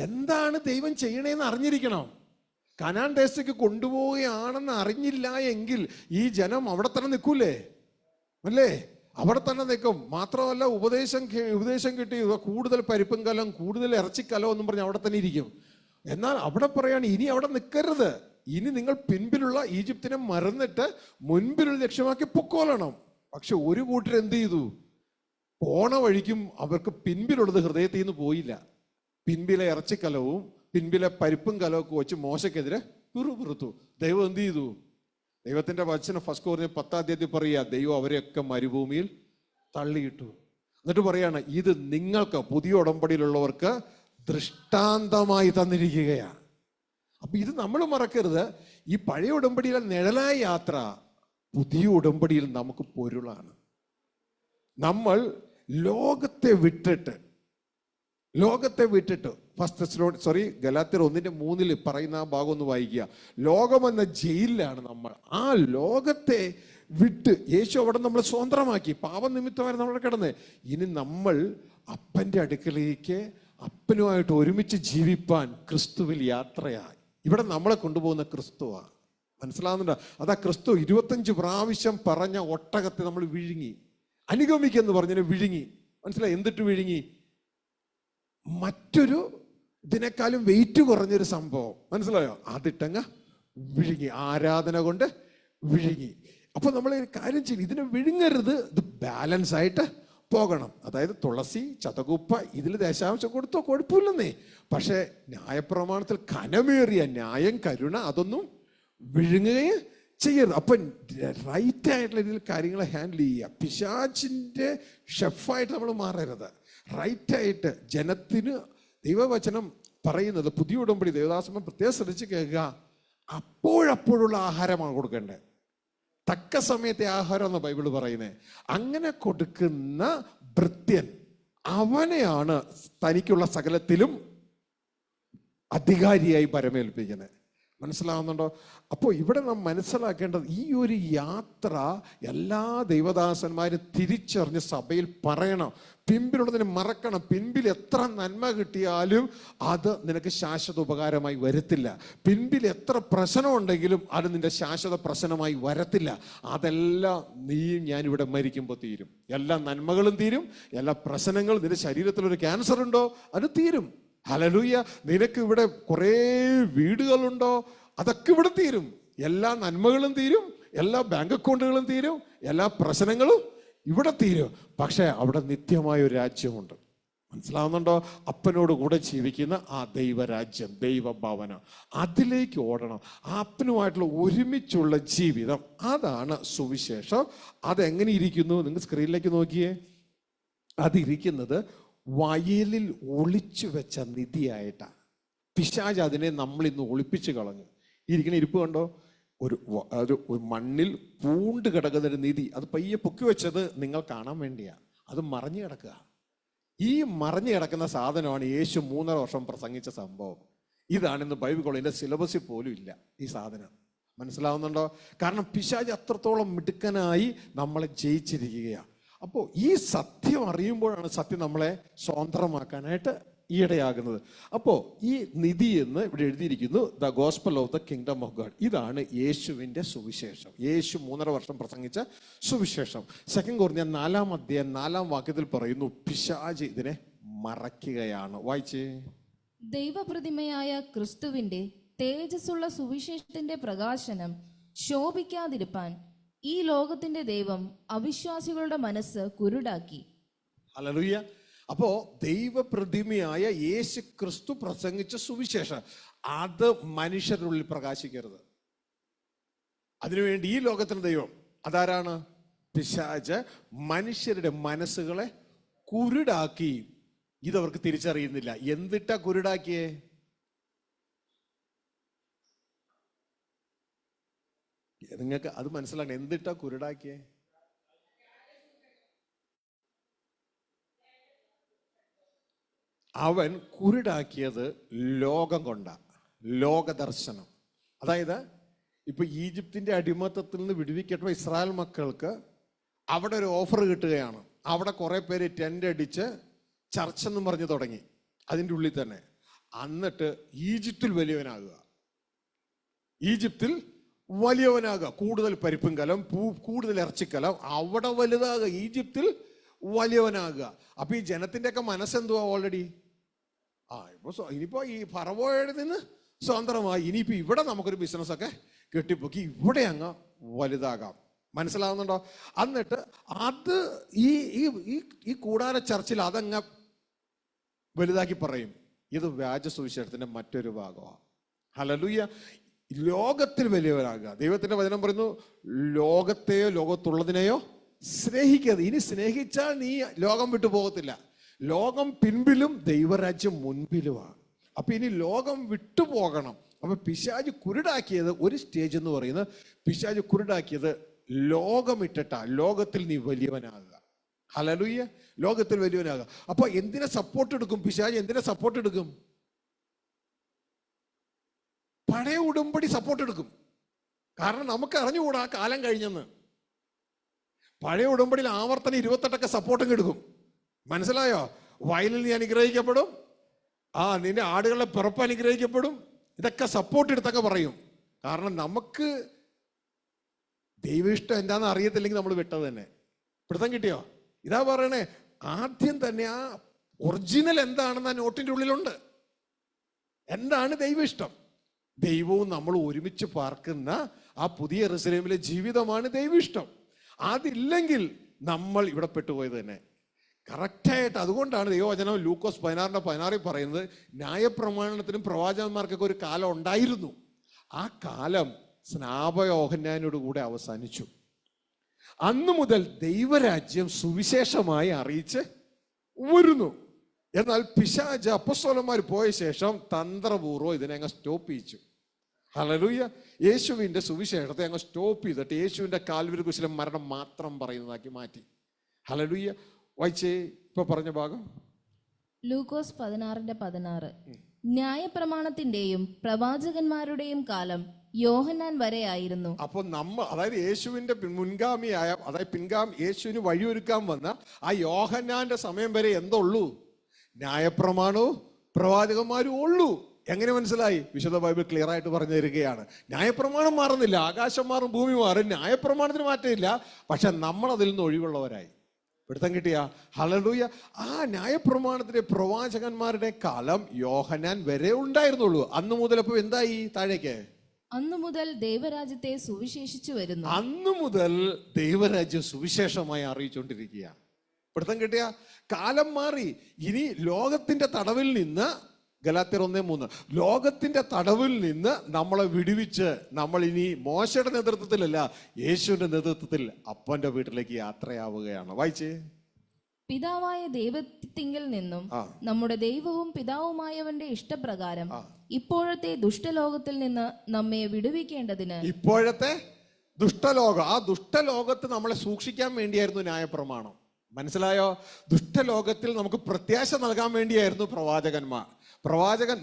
എന്താണ് ദൈവം ചെയ്യണേന്ന് അറിഞ്ഞിരിക്കണം. കനാൻ ദേശത്തേക്ക് കൊണ്ടുപോവുകയാണെന്ന് അറിഞ്ഞില്ല എങ്കിൽ ഈ ജനം അവിടെ തന്നെ നിൽക്കൂലേ? അല്ലേ? അവിടെ തന്നെ നിൽക്കും. മാത്രമല്ല ഉപദേശം കിട്ടി കൂടുതൽ പരിപ്പും കലം, കൂടുതൽ ഇറച്ചിക്കലം എന്നും പറഞ്ഞ് അവിടെ തന്നെ ഇരിക്കും. എന്നാൽ അവിടെ പറയാണ്, ഇനി അവിടെ നിൽക്കരുത്, ഇനി നിങ്ങൾ പിൻപിലുള്ള ഈജിപ്തിനെ മറന്നിട്ട് മുൻപിലുള്ള ലക്ഷ്യമാക്കി പൊക്കോളണം. പക്ഷെ ഒരു കൂട്ടർ എന്ത് ചെയ്തു? പോണ വഴിക്കും അവർക്ക് പിൻപിലുള്ളത് ഹൃദയത്തിൽ നിന്ന് പോയില്ല. പിൻപിലെ ഇറച്ചിക്കലവും പിൻപിലെ പരിപ്പും കലവും വെച്ച് മോശക്കെതിരെ പിറുപിറുത്തു. ദൈവം എന്ത് ചെയ്തു? ദൈവത്തിന്റെ വചനം 1 Corinthians 10 പറയുക, ദൈവം അവരെയൊക്കെ മരുഭൂമിയിൽ തള്ളിയിട്ടു. എന്നിട്ട് പറയാണ്, ഇത് നിങ്ങൾക്ക് പുതിയ ഉടമ്പടിയിലുള്ളവർക്ക് ദൃഷ്ടാന്തമായി തന്നിരിക്കുകയാണ്. അപ്പൊ ഇത് നമ്മൾ മറക്കരുത്. ഈ പഴയ ഉടമ്പടിയിലെ നിഴലായ യാത്ര പുതിയ ഉടമ്പടിയിൽ നമുക്ക് പൊരുളാണ്. നമ്മൾ ലോകത്തെ വിട്ടിട്ട് ഗലാത്യർ 1:3 പറയുന്ന ആ ഭാഗം ഒന്ന് വായിക്കുക. ലോകമെന്ന ജയിലിലാണ് നമ്മൾ. ആ ലോകത്തെ വിട്ട് യേശു അവിടെ നമ്മൾ സ്വതന്ത്രമാക്കി. പാപനിമിത്തമായിരുന്നു നമ്മൾ കിടന്ന്. ഇനി നമ്മൾ അപ്പൻ്റെ അടുക്കലേക്ക് അപ്പനുമായിട്ട് ഒരുമിച്ച് ജീവിപ്പാൻ ക്രിസ്തുവിൽ യാത്രയായി. ഇവിടെ നമ്മളെ കൊണ്ടുപോകുന്ന ക്രിസ്തുവാ. മനസ്സിലാവുന്നുണ്ടോ? അതാ ക്രിസ്തു 25 പ്രാവശ്യം പറഞ്ഞ ഒട്ടകത്തെ നമ്മൾ വിഴുങ്ങി. അനുഗമിക്കെന്ന് പറഞ്ഞതിന് വിഴുങ്ങി. മനസ്സിലായി? എന്തിട്ട് വിഴുങ്ങി? മറ്റൊരു ഇതിനേക്കാളും വെയിറ്റ് കുറഞ്ഞൊരു സംഭവം, മനസ്സിലായോ? അതിട്ടങ്ങ് വിഴുങ്ങി. ആരാധന കൊണ്ട് വിഴുങ്ങി. അപ്പൊ നമ്മൾ കാര്യം ചെയ്യും, ഇതിനെ വിഴുങ്ങരുത്. ഇത് ബാലൻസ് ആയിട്ട് പോകണം. അതായത് തുളസി, ചതകുപ്പ ഇതിൽ ദശാംശം കൊടുത്തോ കുഴപ്പമില്ലെന്നേ. പക്ഷെ ന്യായപ്രമാണത്തിൽ കനമേറിയ ന്യായം, കരുണ അതൊന്നും വിഴുങ്ങുകയും ചെയ്യരുത്. അപ്പൊ റൈറ്റ് ആയിട്ടുള്ള രീതിയിൽ കാര്യങ്ങളെ ഹാൻഡിൽ ചെയ്യുക. പിശാചിന്റെ ഷെഫായിട്ട് നമ്മൾ മാറരുത്. റൈറ്റായിട്ട് ജനത്തിന് ദൈവവചനം പറയുന്നത്, പുതിയ ഉടമ്പടി ദേവദാസൻ പ്രത്യേകം ശ്രദ്ധിച്ച് കേൾക്കുക, അപ്പോഴപ്പോഴുള്ള ആഹാരമാണ് കൊടുക്കേണ്ടത്. തക്ക സമയത്തെ ആഹാരം എന്ന് ബൈബിൾ പറയുന്നത്. അങ്ങനെ കൊടുക്കുന്ന ഭൃത്യൻ അവനെയാണ് തനിക്കുള്ള സകലത്തിലും അധികാരിയായി പരമേൽപ്പിക്കുന്നത്. മനസ്സിലാവുന്നുണ്ടോ? അപ്പോൾ ഇവിടെ നാം മനസ്സിലാക്കേണ്ടത്, ഈ ഒരു യാത്ര എല്ലാ ദൈവദാസന്മാരും തിരിച്ചറിഞ്ഞ് സഭയിൽ പറയണം. പിൻപിലുള്ളതിനെ മറക്കണം. പിൻപിൽ എത്ര നന്മ കിട്ടിയാലും അത് നിനക്ക് ശാശ്വത ഉപകാരമായി വരത്തില്ല. പിൻപിൽ എത്ര പ്രശ്നമുണ്ടെങ്കിലും അത് നിന്റെ ശാശ്വത പ്രശ്നമായി വരത്തില്ല. അതെല്ലാം നീയും ഞാനിവിടെ മരിക്കുമ്പോൾ തീരും. എല്ലാ നന്മകളും തീരും. എല്ലാ പ്രശ്നങ്ങളും, നിന്റെ ശരീരത്തിലൊരു ക്യാൻസർ ഉണ്ടോ അത് തീരും. ഹല്ലേലൂയ. നിനക്ക് ഇവിടെ കുറേ വീടുകളുണ്ടോ അതൊക്കെ ഇവിടെ തീരും. എല്ലാ നന്മകളും തീരും. എല്ലാ ബാങ്ക് അക്കൗണ്ടുകളും തീരും. എല്ലാ പ്രശ്നങ്ങളും ഇവിടെ തീരും. പക്ഷെ അവിടെ നിത്യമായ ഒരു രാജ്യമുണ്ട്. മനസ്സിലാവുന്നുണ്ടോ? അപ്പനോട് കൂടെ ജീവിക്കുന്ന ആ ദൈവരാജ്യം, ദൈവഭവനം, അതിലേക്ക് ഓടണം. അപ്പനുമായിട്ടുള്ള ഒരുമിച്ചുള്ള ജീവിതം, അതാണ് സുവിശേഷം. അതെങ്ങനെ ഇരിക്കുന്നു? നിങ്ങൾ സ്ക്രീനിലേക്ക് നോക്കിയേ. അതിരിക്കുന്നത് വയലിൽ ഒളിച്ചു വെച്ച നിധിയായിട്ടാണ്. പിശാച് അതിനെ നമ്മൾ ഇന്ന് ഒളിപ്പിച്ച് കളഞ്ഞു. ഇരിക്കുന്ന ഇരിപ്പ് കണ്ടോ? ഒരു മണ്ണിൽ പൂണ്ട് കിടക്കുന്ന ഒരു നിധി. അത് പയ്യെ പൊക്കി വെച്ചത് നിങ്ങൾ കാണാൻ വേണ്ടിയാ. അത് മറിഞ്ഞു കിടക്കുക. ഈ മറിഞ്ഞു കിടക്കുന്ന സാധനമാണ് യേശു 3.5 വർഷം പ്രസംഗിച്ച സംഭവം. ഇതാണിന്ന് ബൈബിൾ കോളേജിന്റെ സിലബസിൽ പോലും ഇല്ല ഈ സാധനം. മനസ്സിലാവുന്നുണ്ടോ? കാരണം പിശാച് അത്രത്തോളം മിടുക്കനായി നമ്മളെ ജയിച്ചിരിക്കുകയാണ്. അപ്പോൾ ഈ സത്യം അറിയുമ്പോഴാണ് സത്യം നമ്മളെ സ്വതന്ത്രമാക്കാനായിട്ട് ഈയിടെയാകുന്നത്. അപ്പോൾ ഈ നിധി എന്ന് ഇവിടെ എഴുതിയിരിക്കുന്നു, the gospel of the kingdom of God. ഇതാണ് യേശുവിൻ്റെ സുവിശേഷം. യേശു 3.5 വർഷം പ്രസംഗിച്ച സുവിശേഷം. 2 Corinthians 4 4 പറയുന്നു, പിശാച് ഇതിനെ മറയ്ക്കുകയാണ്. വായിച്ചേ. ദൈവപ്രതിമയായ ക്രിസ്തുവിന്റെ തേജസ്സുള്ള സുവിശേഷത്തിന്റെ പ്രകാശനം ശോഭിക്കാതിരിപ്പാൻ ഈ ലോകത്തിന്റെ ദൈവം അവിശ്വാസികളുടെ മനസ്സ് കുരുടാക്കി. ഹല്ലേലൂയ. അപ്പോ ദൈവപ്രതിമയായ യേശു ക്രിസ്തു പ്രസംഗിച്ച സുവിശേഷം അത് മനുഷ്യരുടെ ഉള്ളിൽ പ്രകാശിക്കരുത്. അതിനുവേണ്ടി ഈ ലോകത്തിന് ദൈവം അതാരാണ്? പിശാച് മനുഷ്യരുടെ മനസ്സുകളെ കുരുടാക്കി. ഇതവർക്ക് തിരിച്ചറിയുന്നില്ല. എന്തിട്ടാ കുരുടാക്കിയേ? നിങ്ങൾക്ക് അത് മനസ്സിലാക്കണം. എന്തിട്ടാ കുരുടാക്കിയേ? അവൻ കുരുടാക്കിയത് ലോകം കൊണ്ട ലോകദർശനം. അതായത് ഇപ്പൊ ഈജിപ്തിന്റെ അടിമത്തത്തിൽ നിന്ന് വിടുവിക്കപ്പെട്ട ഇസ്രായേൽ മക്കൾക്ക് അവിടെ ഒരു ഓഫർ കിട്ടുകയാണ്. അവിടെ കുറെ പേര് ടെന്റ് അടിച്ച് ചർച്ച എന്ന് പറഞ്ഞു തുടങ്ങി. അതിൻ്റെ ഉള്ളിൽ തന്നെ എന്നിട്ട് ഈജിപ്തിൽ വലിയവനാകുക, ഈജിപ്തിൽ വലിയവനാകുക, കൂടുതൽ പരിപ്പും കലം, കൂടുതൽ ഇറച്ചിക്കലം, അവിടെ വലുതാകുക, ഈജിപ്തിൽ വലിയവനാകുക. അപ്പൊ ഈ ജനത്തിന്റെ ഒക്കെ മനസ്സെന്തുവാ ഓൾറെഡി? ഇനിയിപ്പോ ഈ ഫറവോയുടെ നിന്ന് സ്വതന്ത്രമായി, ഇനിയിപ്പോ ഇവിടെ നമുക്കൊരു ബിസിനസ് ഒക്കെ കെട്ടിപ്പൊക്കി ഇവിടെ അങ്ങ് വലുതാകാം. മനസ്സിലാവുന്നുണ്ടോ? എന്നിട്ട് അത് ഈ കൂടാര ചർച്ചിൽ അതങ്ങ് വലുതാക്കി പറയും. ഇത് വ്യാജ സുവിശേഷത്തിന്റെ മറ്റൊരു ഭാഗമാണ്. ഹല്ലേലൂയ. ലോകത്തിൽ വലിയവരാകുക. ദൈവത്തിന്റെ വചനം പറയുന്നു, ലോകത്തെയോ ലോകത്തുള്ളതിനെയോ സ്നേഹിക്കരുത്. ഇനി സ്നേഹിച്ചാൽ നീ ലോകം വിട്ടു പോകത്തില്ല. ലോകം പിൻപിലും ദൈവരാജ്യം മുൻപിലുമാണ്. അപ്പൊ ഇനി ലോകം വിട്ടുപോകണം. അപ്പൊ പിശാച് കുരുടാക്കിയത് ഒരു സ്റ്റേജ് എന്ന് പറയുന്നത്, പിശാച് കുരുടാക്കിയത് ലോകമിട്ടിട്ടാ. ലോകത്തിൽ നീ വലിയവനാകുക. ഹല്ലേലൂയ. ലോകത്തിൽ വലിയവനാകുക. അപ്പൊ എന്തിനെ സപ്പോർട്ട് എടുക്കും പിശാച്? എന്തിനെ സപ്പോർട്ട് എടുക്കും? പഴയ ഉടമ്പടി സപ്പോർട്ട് എടുക്കും. കാരണം നമുക്ക് അറിഞ്ഞുകൂടാ കാലം കഴിഞ്ഞെന്ന്. പഴയ ഉടമ്പടിയിൽ ആവർത്തനം 28 സപ്പോർട്ടും എടുക്കും. മനസ്സിലായോ? വയലിൽ നീ അനുഗ്രഹിക്കപ്പെടും, നിന്റെ ആടുകളെ പിറപ്പ് അനുഗ്രഹിക്കപ്പെടും. ഇതൊക്കെ സപ്പോർട്ട് എടുത്തൊക്കെ പറയും. കാരണം നമുക്ക് ദൈവ ഇഷ്ടം എന്താണെന്ന് അറിയത്തില്ലെങ്കിൽ നമ്മൾ വിട്ടത് തന്നെ. പിടുത്തം കിട്ടിയോ? ഇതാ പറയണേ, ആദ്യം തന്നെ ആ ഒറിജിനൽ എന്താണെന്ന് ആ നോട്ടിന്റെ ഉള്ളിലുണ്ട്. എന്താണ് ദൈവ ഇഷ്ടം? ദൈവവും നമ്മൾ ഒരുമിച്ച് പാർക്കുന്ന ആ പുതിയ യെരൂശലേമിലെ ജീവിതമാണ് ദൈവ ഇഷ്ടം. അതില്ലെങ്കിൽ നമ്മൾ ഇവിടെ പെട്ടുപോയത് തന്നെ. കറക്റ്റായിട്ട്. അതുകൊണ്ടാണ് ദൈവവചനം ലൂക്കോസ് 16:16 പറയുന്നത്, ന്യായപ്രമാണത്തിനും പ്രവാചകന്മാർക്കൊക്കെ ഒരു കാലം ഉണ്ടായിരുന്നു. ആ കാലം സ്നാപകയോഹന്നാനോട് കൂടെ അവസാനിച്ചു. അന്നു മുതൽ ദൈവരാജ്യം സുവിശേഷമായി അറിയിച്ച് വരുന്നു. എന്നാൽ പിശാച് അപ്പോസ്തലന്മാർ പോയ ശേഷം തന്ത്രപൂർവ്വം ഇതിനെ അങ്ങ് സ്റ്റോപ്പ് ചെയ്യിച്ചു. ഹല്ലേലൂയ. യേശുവിന്റെ സുവിശേഷത്തെ അങ്ങ് സ്റ്റോപ്പ് ചെയ്തിട്ട് യേശുവിന്റെ കാൽവരി കുരിശിലെ മരണം മാത്രം പറയുന്നതാക്കി മാറ്റി. ഹല്ലേലൂയ. വായിച്ചേ ഇപ്പൊ പറഞ്ഞ ഭാഗം. ലൂക്കോസ് 16:16. ന്യായപ്രമാണത്തിന്റെയും പ്രവാചകന്മാരുടെയും കാലം യോഹന്നാൻ വരെ ആയിരുന്നു. അപ്പൊ അതായത് യേശുവിന്റെ മുൻഗാമിയായ, അതായത് യേശുവിന് വഴിയൊരുക്കാൻ വന്ന ആ യോഹന്നാന്റെ സമയം വരെ എന്തുള്ളൂ? ന്യായപ്രമാണവും പ്രവാചകന്മാരും ഉള്ളൂ. എങ്ങനെ മനസ്സിലായി? വിശുദ്ധ ബൈബിൾ ക്ലിയർ ആയിട്ട് പറഞ്ഞു തരികയാണ്. ന്യായപ്രമാണം മാറുന്നില്ല, ആകാശം മാറും, ഭൂമി മാറും, ന്യായപ്രമാണത്തിന് മാറ്റമില്ല. പക്ഷെ നമ്മൾ അതിൽ നിന്ന് ഒഴിവുള്ളവരായി. പിടുത്തം കിട്ടിയ? ഹല്ലേലൂയ. ആ ന്യായപ്രമാണത്തിന്റെ പ്രവാചകന്മാരുടെ കാലം യോഹന്നാൻ വരെ ഉണ്ടായിരുന്നുള്ളൂ. അന്ന് മുതൽ അപ്പൊ എന്തായി താഴേക്ക്? അന്നു മുതൽ ദൈവരാജ്യത്തെ സുവിശേഷിച്ചു വരുന്നു. അന്നു മുതൽ ദൈവരാജ്യം സുവിശേഷമായി അറിയിച്ചുകൊണ്ടിരിക്കുക. പിടുത്തം കിട്ടിയ? കാലം മാറി. ഇനി ലോകത്തിന്റെ തടവിൽ നിന്ന്, ഗലാത്യർ 1:3, ലോകത്തിന്റെ തടവിൽ നിന്ന് നമ്മളെ വിടുവിച്ച് നമ്മൾ ഇനി മോശയുടെ നേതൃത്വത്തിലല്ല, യേശുവിന്റെ നേതൃത്വത്തിൽ അപ്പന്റെ വീട്ടിലേക്ക് യാത്രയാവുകയാണ്. വായിച്ചേ. പിതാവായ ദൈവത്തിങ്കിൽ നിന്നും നമ്മുടെ ദൈവവും പിതാവുമായവന്റെ ഇഷ്ടപ്രകാരം ഇപ്പോഴത്തെ ദുഷ്ടലോകത്തിൽ നിന്ന് നമ്മെ വിടുവിക്കേണ്ടതിന്. ഇപ്പോഴത്തെ ദുഷ്ടലോകം, ആ ദുഷ്ടലോകത്ത് നമ്മളെ സൂക്ഷിക്കാൻ വേണ്ടിയായിരുന്നു ന്യായപ്രമാണം. മനസ്സിലായോ? ദുഷ്ടലോകത്തിൽ നമുക്ക് പ്രത്യാശ നൽകാൻ വേണ്ടിയായിരുന്നു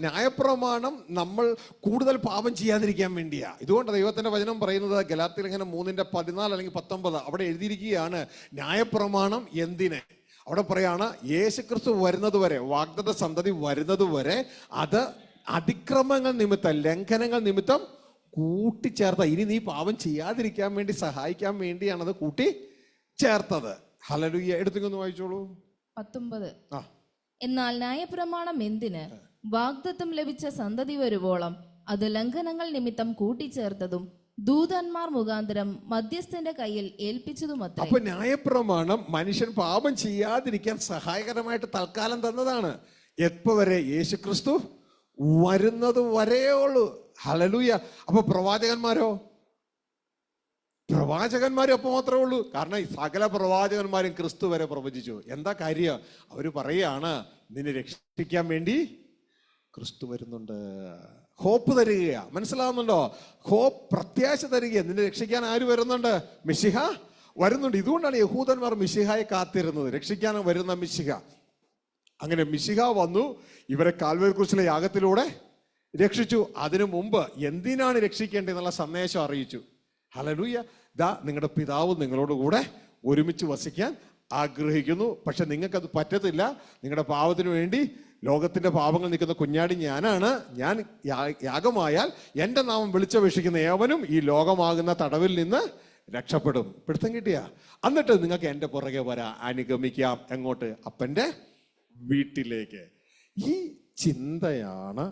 ന്യായപ്രമാണം നമ്മൾ കൂടുതൽ പാപം ചെയ്യാതിരിക്കാൻ വേണ്ടിയാ. ഇതുകൊണ്ട് ദൈവത്തിന്റെ വചനം പറയുന്നത് ഗലാത്യർ 3:14 അല്ലെങ്കിൽ 19 അവിടെ എഴുതിയിരിക്കുകയാണ്, ന്യായപ്രമാണം എന്തിന്? അവിടെ പറയാണ്, യേശുക്രിസ്തു വരുന്നത് വരെ, വാഗ്ദത്ത സന്തതി വരുന്നത് വരെ അത് അതിക്രമങ്ങൾ നിമിത്തം, ലംഘനങ്ങൾ നിമിത്തം കൂട്ടിച്ചേർത്ത, ഇനി നീ പാപം ചെയ്യാതിരിക്കാൻ വേണ്ടി സഹായിക്കാൻ വേണ്ടിയാണ് അത് കൂട്ടി ചേർത്തത്. ഹല്ലേലൂയ. എടുത്തൊന്ന് വായിച്ചോളൂ. 19. എന്നാൽ ന്യായപ്രമാണം എന്തിന്? വാഗ്ദത്തം ലഭിച്ച സന്തതി വരുവോളം അത് ലംഘനങ്ങൾ നിമിത്തം കൂട്ടിച്ചേർത്തതും ദൂതന്മാർ മുഖാന്തരം മധ്യസ്ഥന്റെ കയ്യിൽ ഏൽപ്പിച്ചതുമത്രേ. അപ്പൊ ന്യായപ്രമാണം മനുഷ്യൻ പാപം ചെയ്യാതിരിക്കാൻ സഹായകരമായിട്ട് തൽക്കാലം തന്നതാണ്. എപ്പോ വരെ? യേശുക്രിസ്തു വരുന്നത് വരെയുള്ളൂ. ഹല്ലേലൂയ. അപ്പൊ പ്രവാചകന്മാരോ? പ്രവാചകന്മാരും അപ്പൊ മാത്രമേ ഉള്ളൂ. കാരണം ഈ സകല പ്രവാചകന്മാരും ക്രിസ്തു വരെ പ്രവചിച്ചു. എന്താ കാര്യം? അവര് പറയാണ്, നിന്നെ രക്ഷിക്കാൻ വേണ്ടി ക്രിസ്തു വരുന്നുണ്ട്. ഹോപ്പ് തരികയാ. മനസ്സിലാവുന്നുണ്ടോ? ഹോപ്പ്, പ്രത്യാശ തരിക. നിന്നെ രക്ഷിക്കാൻ ആര് വരുന്നുണ്ട്? മിശിഹ വരുന്നുണ്ട്. ഇതുകൊണ്ടാണ് യഹൂദന്മാർ മിശിഹായെ കാത്തിരുന്നത്, രക്ഷിക്കാൻ വരുന്ന മിശിഹ. അങ്ങനെ മിശിഹ വന്നു, ഇവരെ കാൽവരി ക്രൂശിലെ യാഗത്തിലൂടെ രക്ഷിച്ചു. അതിനു മുമ്പ് എന്തിനാണ് രക്ഷിക്കേണ്ടതെന്നുള്ള സന്ദേശം അറിയിച്ചു. ഹല്ലേലൂയ. ദാ നിങ്ങളുടെ പിതാവ് നിങ്ങളോട് കൂടെ ഒരുമിച്ച് വസിക്കാൻ ആഗ്രഹിക്കുന്നു. പക്ഷെ നിങ്ങൾക്കത് പറ്റത്തില്ല. നിങ്ങളുടെ പാപത്തിന് വേണ്ടി ലോകത്തിന്റെ പാപങ്ങൾ നിൽക്കുന്ന കുഞ്ഞാടി ഞാനാണ്. ഞാൻ യാഗമായാൽ എൻ്റെ നാമം വിളിച്ചപേക്ഷിക്കുന്ന ഏവനും ഈ ലോകമാകുന്ന തടവിൽ നിന്ന് രക്ഷപ്പെടും. പിടുത്തം കിട്ടിയ? എന്നിട്ട് നിങ്ങൾക്ക് എൻ്റെ പുറകെ വരാം, അനുഗമിക്കാം. എങ്ങോട്ട്? അപ്പൻ്റെ വീട്ടിലേക്ക്. ഈ ചിന്തയാണ്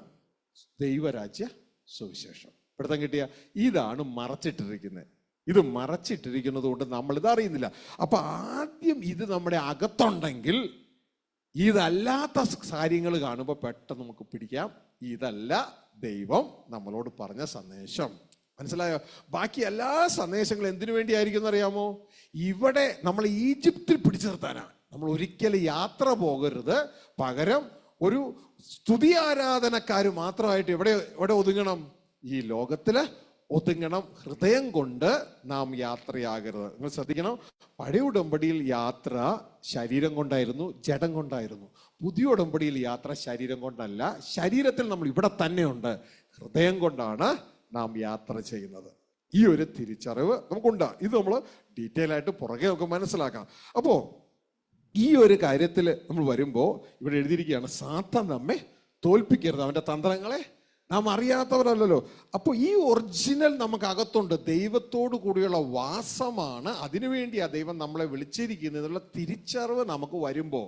ദൈവരാജ്യ സുവിശേഷം. പിടുത്തം കിട്ടിയ? ഇതാണ് മറച്ചിട്ടിരിക്കുന്നത്. ഇത് മറച്ചിട്ടിരിക്കുന്നത് കൊണ്ട് നമ്മൾ ഇതറിയുന്നില്ല. അപ്പൊ ആദ്യം ഇത് നമ്മുടെ അകത്തുണ്ടെങ്കിൽ ഇതല്ലാത്ത കാര്യങ്ങൾ കാണുമ്പോൾ പെട്ടെന്ന് നമുക്ക് പിടിക്കാം, ഇതല്ല ദൈവം നമ്മളോട് പറഞ്ഞ സന്ദേശം. മനസ്സിലായോ? ബാക്കി എല്ലാ സന്ദേശങ്ങളും എന്തിനു വേണ്ടിയായിരിക്കും എന്നറിയാമോ? ഇവിടെ നമ്മൾ ഈജിപ്തിൽ പിടിച്ചു നിർത്താനാണ്. നമ്മൾ ഒരിക്കലും യാത്ര പോകരുത്. പകരം ഒരു സ്തുതി ആരാധനക്കാർ മാത്രമായിട്ട് എവിടെ ഒതുങ്ങണം? ഈ ലോകത്തില് ഒതുങ്ങണം. ഹൃദയം കൊണ്ട് നാം യാത്രയാകരുത്. നിങ്ങൾ ശ്രദ്ധിക്കണം, പഴയ ഉടമ്പടിയിൽ യാത്ര ശരീരം കൊണ്ടായിരുന്നു, ജഡം കൊണ്ടായിരുന്നു. പുതിയ ഉടമ്പടിയിൽ യാത്ര ശരീരം കൊണ്ടല്ല. ശരീരത്തിൽ നമ്മൾ ഇവിടെ തന്നെയുണ്ട്, ഹൃദയം കൊണ്ടാണ് നാം യാത്ര ചെയ്യുന്നത്. ഈ ഒരു തിരിച്ചറിവ് നമുക്കുണ്ട്. ഇത് നമ്മൾ ഡീറ്റെയിൽ ആയിട്ട് പുറകെ ഒക്കെ മനസ്സിലാക്കാം. അപ്പോ ഈ ഒരു കാര്യത്തിൽ നമ്മൾ വരുമ്പോൾ ഇവിടെ എഴുതിയിരിക്കുകയാണ്, സാത്താൻ നമ്മെ തോൽപ്പിക്കരുത്, അവന്റെ തന്ത്രങ്ങളെ നാം അറിയാത്തവരല്ലല്ലോ. അപ്പോൾ ഈ ഒറിജിനൽ നമുക്ക് അകത്തുണ്ട്. ദൈവത്തോടു കൂടിയുള്ള വാസമാണ്. അതിനുവേണ്ടിയാണ് ദൈവം നമ്മളെ വിളിച്ചിരിക്കുന്നത് എന്നുള്ള തിരിച്ചറിവ് നമുക്ക് വരുമ്പോൾ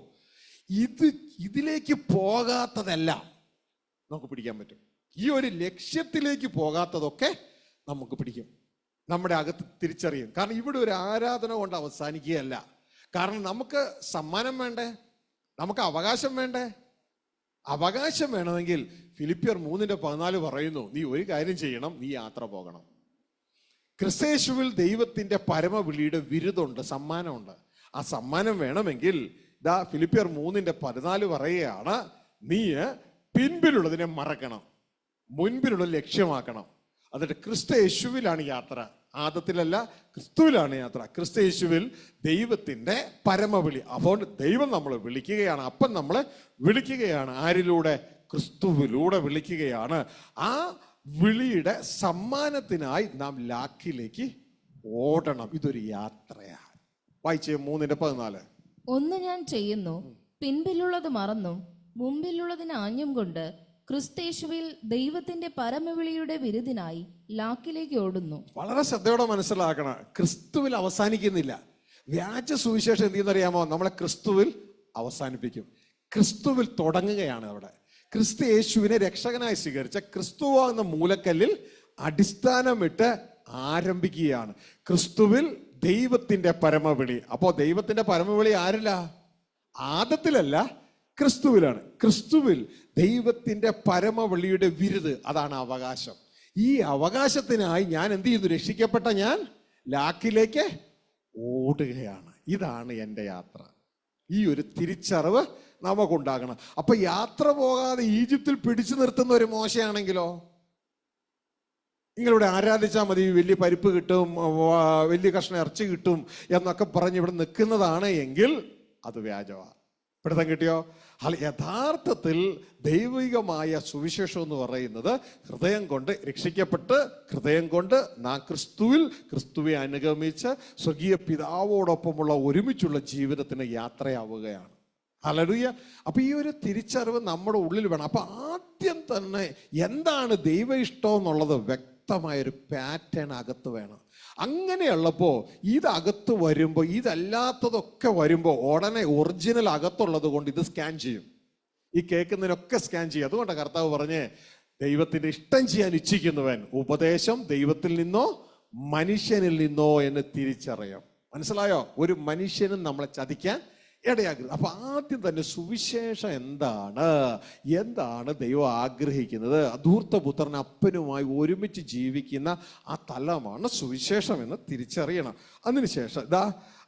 ഇതിലേക്ക് പോകാത്തതെല്ലാം നമുക്ക് പിടിക്കാൻ പറ്റും. ഈ ഒരു ലക്ഷ്യത്തിലേക്ക് പോകാത്തതൊക്കെ നമുക്ക് പിടിക്കും. നമ്മുടെ അകത്ത് തിരിച്ചറിയും. കാരണം ഇവിടെ ഒരു ആരാധന കൊണ്ട് അവസാനിക്കുകയല്ല. കാരണം നമുക്ക് സമ്മാനം വേണ്ടേ? നമുക്ക് അവകാശം വേണ്ടേ? അവകാശം വേണമെങ്കിൽ ഫിലിപ്പിയർ 3:14 പറയുന്നു, നീ ഒരു കാര്യം ചെയ്യണം, നീ യാത്ര പോകണം. ക്രിസ്തയേശുവിൽ ദൈവത്തിന്റെ പരമവിളിയുടെ വിരുദുണ്ട്, സമ്മാനമുണ്ട്. ആ സമ്മാനം വേണമെങ്കിൽ ദാ ഫിലിപ്പിയർ 3:14 പറയുകയാണ്, നീ പിൻപിലുള്ളതിനെ മറക്കണം, മുൻപിലുള്ള ലക്ഷ്യമാക്കണം. എന്നിട്ട് ക്രിസ്തയേശുവിലാണ് യാത്ര, ആദത്തിലല്ല, ക്രിസ്തുവിലാണ് യാത്ര. ക്രിസ്തയേശുവിൽ ദൈവത്തിന്റെ പരമവിളി. അപ്പോൾ ദൈവം നമ്മളെ വിളിക്കുകയാണ്, അപ്പൻ നമ്മളെ വിളിക്കുകയാണ്. ആരിലൂടെ? ക്രിസ്തുവിലൂടെ വിളിക്കുകയാണ്. ആ വിളിയുടെ സമ്മാനത്തിനായി നാം ലാക്കിലേക്ക് ഓടണം. ഇതൊരു യാത്രയാണ്. വായിച്ചേ 3:14. ഒന്ന് ഞാൻ ചെയ്യുന്നു, പിൻപിലുള്ളത് മറന്നും മുമ്പിലുള്ളതിന് ആഞ്ഞും കൊണ്ട് ക്രിസ്തയേശുവിൽ ദൈവത്തിന്റെ പരമവിളിയുടെ വിരുദിനായി ലാക്കിലേക്ക് ഓടുന്നു. വളരെ ശ്രദ്ധയോടെ മനസ്സിലാക്കണം, ക്രിസ്തുവിൽ അവസാനിക്കുന്നില്ല. വ്യാജ സുവിശേഷം എന്ത് ചെയ്യുന്നറിയാമോ? നമ്മളെ ക്രിസ്തുവിൽ അവസാനിപ്പിക്കും. ക്രിസ്തുവിൽ തുടങ്ങുകയാണ്. അവിടെ ക്രിസ്തു യേശുവിനെ രക്ഷകനായി സ്വീകരിച്ച ക്രിസ്തുവാകുന്ന മൂലക്കല്ലിൽ അടിസ്ഥാനമിട്ട് ആരംഭിക്കുകയാണ്. ക്രിസ്തുവിൽ ദൈവത്തിന്റെ പരമവിളി. അപ്പോ ദൈവത്തിന്റെ പരമവിളി ആരില്ല? ആദത്തിലല്ല, ക്രിസ്തുവിലാണ്. ക്രിസ്തുവിൽ ദൈവത്തിന്റെ പരമവിളിയുടെ വിരുദ്, അതാണ് അവകാശം. ഈ അവകാശത്തിനായി ഞാൻ എന്ത് ചെയ്യുന്നു? രക്ഷിക്കപ്പെട്ട ഞാൻ ലാക്കിലേക്ക് ഓടുകയാണ്. ഇതാണ് എൻ്റെ യാത്ര. ഈ ഒരു തിരിച്ചറിവ് നമുക്കുണ്ടാകണം. അപ്പൊ യാത്ര പോകാതെ ഈജിപ്തിൽ പിടിച്ചു നിർത്തുന്ന ഒരു മോശയാണെങ്കിലോ? നിങ്ങളിവിടെ ആരാധിച്ചാൽ മതി, വലിയ പരിപ്പ് കിട്ടും, വലിയ കഷ്ണം ഇറച്ചി കിട്ടും എന്നൊക്കെ പറഞ്ഞ് ഇവിടെ നിൽക്കുന്നതാണ് എങ്കിൽ അത് വ്യാജമാണ്. പിടുത്തം കിട്ടിയോ? യഥാർത്ഥത്തിൽ ദൈവികമായ സുവിശേഷം എന്ന് പറയുന്നത് ഹൃദയം കൊണ്ട് രക്ഷിക്കപ്പെട്ട്, ഹൃദയം കൊണ്ട് നാം ക്രിസ്തുവെ അനുഗമിച്ച് സ്വർഗീയ പിതാവോടൊപ്പമുള്ള ഒരുമിച്ചുള്ള ജീവിതത്തിന് യാത്രയാവുകയാണ്. ഹല്ലേലൂയ. അപ്പൊ ഈ ഒരു തിരിച്ചറിവ് നമ്മുടെ ഉള്ളിൽ വേണം. അപ്പൊ ആദ്യം തന്നെ എന്താണ് ദൈവ ഇഷ്ടം എന്നുള്ളത് വ്യക്തമായൊരു പാറ്റേൺ അകത്ത് വേണം. അങ്ങനെയുള്ളപ്പോൾ ഇതകത്ത് വരുമ്പോൾ, ഇതല്ലാത്തതൊക്കെ വരുമ്പോൾ ഉടനെ ഒറിജിനൽ അകത്തുള്ളത് കൊണ്ട് ഇത് സ്കാൻ ചെയ്യും. ഈ കേൾക്കുന്നതിനൊക്കെ സ്കാൻ ചെയ്യുക. അതുകൊണ്ടാണ് കർത്താവ് പറഞ്ഞേ, ദൈവത്തിന്റെ ഇഷ്ടം ചെയ്യാൻ ഇച്ഛിക്കുന്നവൻ ഉപദേശം ദൈവത്തിൽ നിന്നോ മനുഷ്യനിൽ നിന്നോ എന്ന് തിരിച്ചറിയാം. മനസ്സിലായോ? ഒരു മനുഷ്യനും നമ്മളെ ചതിക്കാൻ ഇടയാക്കരുത്. അപ്പൊ ആദ്യം തന്നെ സുവിശേഷം എന്താണ് ദൈവം ആഗ്രഹിക്കുന്നത്? ധൂർത്തപുത്രൻ അപ്പനുമായി ഒരുമിച്ച് ജീവിക്കുന്ന ആ തലമാണ് സുവിശേഷം എന്ന് തിരിച്ചറിയണം. അതിനുശേഷം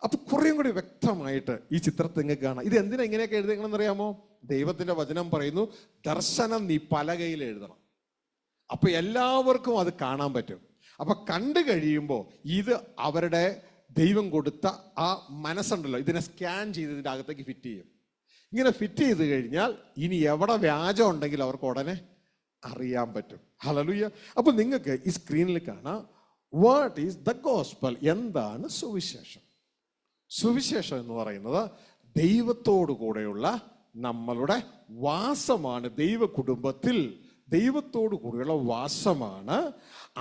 അപ്പൊ കുറേയും കൂടി വ്യക്തമായിട്ട് ഈ ചിത്രത്തിൽ നിങ്ങൾക്ക് കാണാം. ഇത് എന്തിനാ ഇങ്ങനെയൊക്കെ എഴുതണമെന്ന് അറിയാമോ? ദൈവത്തിന്റെ വചനം പറയുന്നു, ദർശനം നീ പലകയിൽ എഴുതണം. അപ്പൊ എല്ലാവർക്കും അത് കാണാൻ പറ്റും. അപ്പൊ കണ്ടു കഴിയുമ്പോൾ ഇത് അവരുടെ ദൈവം കൊടുത്ത ആ മനസ്സുണ്ടല്ലോ, ഇതിനെ സ്കാൻ ചെയ്ത് ഇതിൻ്റെ അകത്തേക്ക് ഫിറ്റ് ചെയ്യും. ഇങ്ങനെ ഫിറ്റ് ചെയ്ത് കഴിഞ്ഞാൽ ഇനി എവിടെ വ്യാജം ഉണ്ടെങ്കിൽ അവർക്ക് ഉടനെ അറിയാൻ പറ്റും. ഹല്ലേലൂയ. അപ്പൊ നിങ്ങൾക്ക് ഈ സ്ക്രീനിൽ കാണാം, വാട്ട് ഈസ് ദ ഗോസ്പൽ? എന്താണ് സുവിശേഷം? സുവിശേഷം എന്ന് പറയുന്നത് ദൈവത്തോടു കൂടെയുള്ള നമ്മളുടെ വാസമാണ്. ദൈവ കുടുംബത്തിൽ ദൈവത്തോടു കൂടിയുള്ള വാസമാണ്.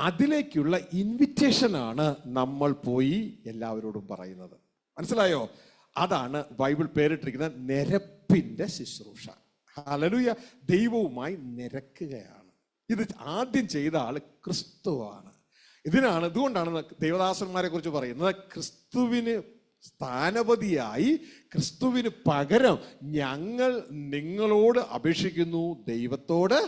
അതിലേക്കുള്ള ഇൻവിറ്റേഷനാണ് നമ്മൾ പോയി എല്ലാവരോടും പറയുന്നത്. മനസ്സിലായോ? അതാണ് ബൈബിൾ പേരിട്ടിരിക്കുന്ന നിരപ്പിന്റെ ശുശ്രൂഷ. ഹല്ലേലൂയ. ദൈവവുമായി നിരക്കുകയാണ്. ഇത് ആദ്യം ചെയ്ത ആള് ക്രിസ്തുവാണ്. ഇതുകൊണ്ടാണ് ദൈവദാസന്മാരെ കുറിച്ച് പറയുന്നത്, ക്രിസ്തുവിന് സ്ഥാനപതിയായി, ക്രിസ്തുവിന് പകരം ഞങ്ങൾ നിങ്ങളോട് അപേക്ഷിക്കുന്നു, ദൈവത്തോട്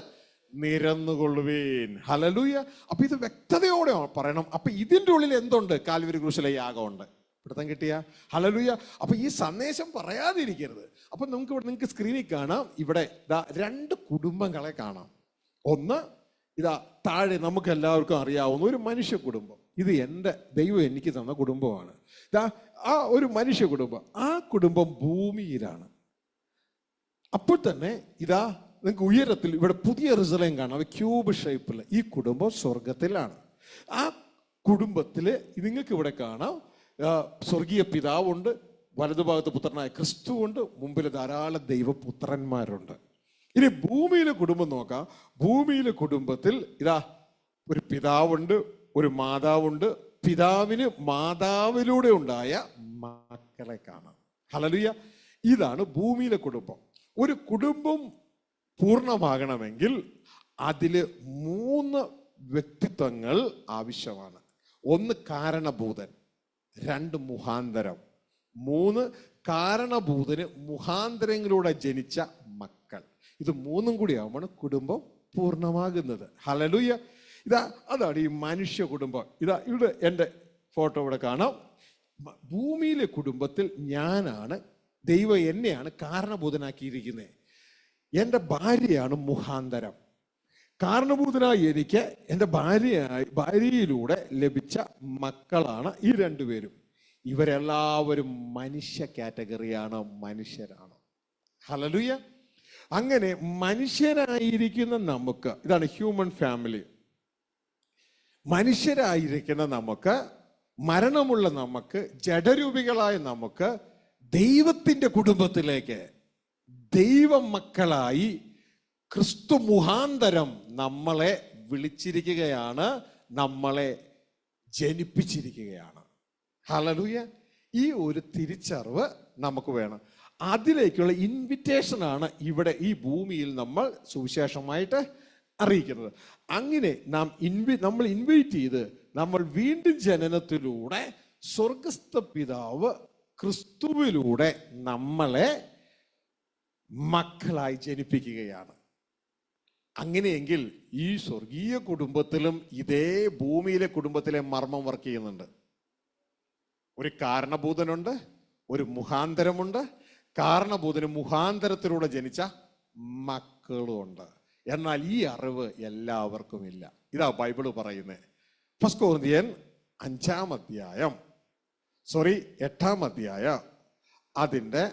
നിരന്നുകൊള്ളുവേൻ. ഹല്ലേലൂയ. അപ്പൊ ഇത് വ്യക്തതയോടെ പറയണം. അപ്പൊ ഇതിൻ്റെ ഉള്ളിൽ എന്തുണ്ട്? കാൽവരി ക്രൂശിലെ യാഗമുണ്ട്. പിടുത്തം കിട്ടിയ? ഹല്ലേലൂയ. അപ്പൊ ഈ സന്ദേശം പറയാതിരിക്കരുത്. അപ്പൊ നിങ്ങൾക്ക് സ്ക്രീനിൽ കാണാം, ഇവിടെ രണ്ട് കുടുംബങ്ങളെ കാണാം. ഒന്ന് താഴെ നമുക്ക് എല്ലാവർക്കും അറിയാവുന്ന ഒരു മനുഷ്യ കുടുംബം. ഇത് എൻ്റെ ദൈവം എനിക്ക് തന്ന കുടുംബമാണ്. ആ ഒരു മനുഷ്യ കുടുംബം, ആ കുടുംബം ഭൂമിയിലാണ്. അപ്പോൾ തന്നെ നിങ്ങൾക്ക് ഉയരത്തിൽ ഇവിടെ പുതിയ റിസലേം കാണാം, ക്യൂബ് ഷേപ്പിൽ. ഈ കുടുംബം സ്വർഗത്തിലാണ്. ആ കുടുംബത്തില് നിങ്ങൾക്ക് ഇവിടെ കാണാം, സ്വർഗീയ പിതാവുണ്ട്, വലതുഭാഗത്ത് പുത്രനായ ക്രിസ്തുവുണ്ട്, മുമ്പിൽ ധാരാളം ദൈവപുത്രന്മാരുണ്ട്. ഇനി ഭൂമിയിലെ കുടുംബം നോക്കാം. ഭൂമിയിലെ കുടുംബത്തിൽ ഒരു പിതാവുണ്ട്, ഒരു മാതാവുണ്ട്. പിതാവിന് മാതാവിലൂടെ ഉണ്ടായ മക്കളെ കാണാം. ഹല്ലേലൂയ. ഇതാണ് ഭൂമിയിലെ കുടുംബം. ഒരു കുടുംബം പൂർണ്ണമാകണമെങ്കിൽ അതില് 3 വ്യക്തിത്വങ്ങൾ ആവശ്യമാണ്. 1 കാരണഭൂതൻ, 2 മുഖാന്തരം, 3 കാരണഭൂതന് മുഖാന്തരങ്ങളിലൂടെ ജനിച്ച മക്കൾ. ഇത് 3 കൂടി ആവുമ്പോൾ കുടുംബം പൂർണ്ണമാകുന്നത്. ഹല്ലേലൂയ. അതാണ് ഈ മനുഷ്യ കുടുംബം. ഇവിടെ എൻ്റെ ഫോട്ടോ ഇവിടെ കാണാം. ഭൂമിയിലെ കുടുംബത്തിൽ ഞാനാണ്, ദൈവം എന്നെയാണ് കാരണഭൂതനാക്കിയിരിക്കുന്നത്. എൻ്റെ ഭാര്യയാണ് മുഖാന്തരം. കാരണഭൂതനായി എനിക്ക് എൻ്റെ ഭാര്യയിലൂടെ ലഭിച്ച മക്കളാണ് ഈ 2 പേരും. ഇവരെല്ലാവരും മനുഷ്യ കാറ്റഗറിയാണ്, മനുഷ്യരാണ്. ഹല്ലേലൂയ. അങ്ങനെ മനുഷ്യരായിരിക്കുന്ന നമുക്ക്, ഇതാണ് ഹ്യൂമൻ ഫാമിലി. മനുഷ്യരായിരിക്കുന്ന നമുക്ക്, മരണമുള്ള നമുക്ക്, ജഡരൂപികളായ നമുക്ക് ദൈവത്തിന്റെ കുടുംബത്തിലേക്ക് ദൈവമക്കളായി ക്രിസ്തു മുഖാന്തരം നമ്മളെ വിളിച്ചിരിക്കുകയാണ്, നമ്മളെ ജനിപ്പിച്ചിരിക്കുകയാണ്. ഹല്ലേലൂയ. ഈ ഒരു തിരിച്ചറിവ് നമുക്ക് വേണം. അതിലേക്കുള്ള ഇൻവിറ്റേഷനാണ് ഇവിടെ ഈ ഭൂമിയിൽ നമ്മൾ സുവിശേഷമായിട്ട് അറിയിക്കുന്നത്. അങ്ങനെ നമ്മൾ ഇൻവൈറ്റ് ചെയ്ത് നമ്മൾ വീണ്ടും ജനനത്തിലൂടെ സ്വർഗസ്ഥ പിതാവ് ക്രിസ്തുവിലൂടെ നമ്മളെ മക്കളായി ജനിപ്പിക്കുകയാണ്. അങ്ങനെയെങ്കിൽ ഈ സ്വർഗീയ കുടുംബത്തിലും ഇതേ ഭൂമിയിലെ കുടുംബത്തിലെ മർമ്മം വർക്ക് ചെയ്യുന്നുണ്ട്. ഒരു കാരണഭൂതനുണ്ട്, ഒരു മുഖാന്തരമുണ്ട്. കാരണഭൂതന് മുഖാന്തരത്തിലൂടെ ജനിച്ച മക്കളും ഉണ്ട്. എന്നാൽ ഈ അറിവ് എല്ലാവർക്കും ഇല്ല. ഇതാ ബൈബിള് പറയുന്നത്. 1 കൊരിന്ത്യർ 8 അധ്യായം അതിൻ്റെ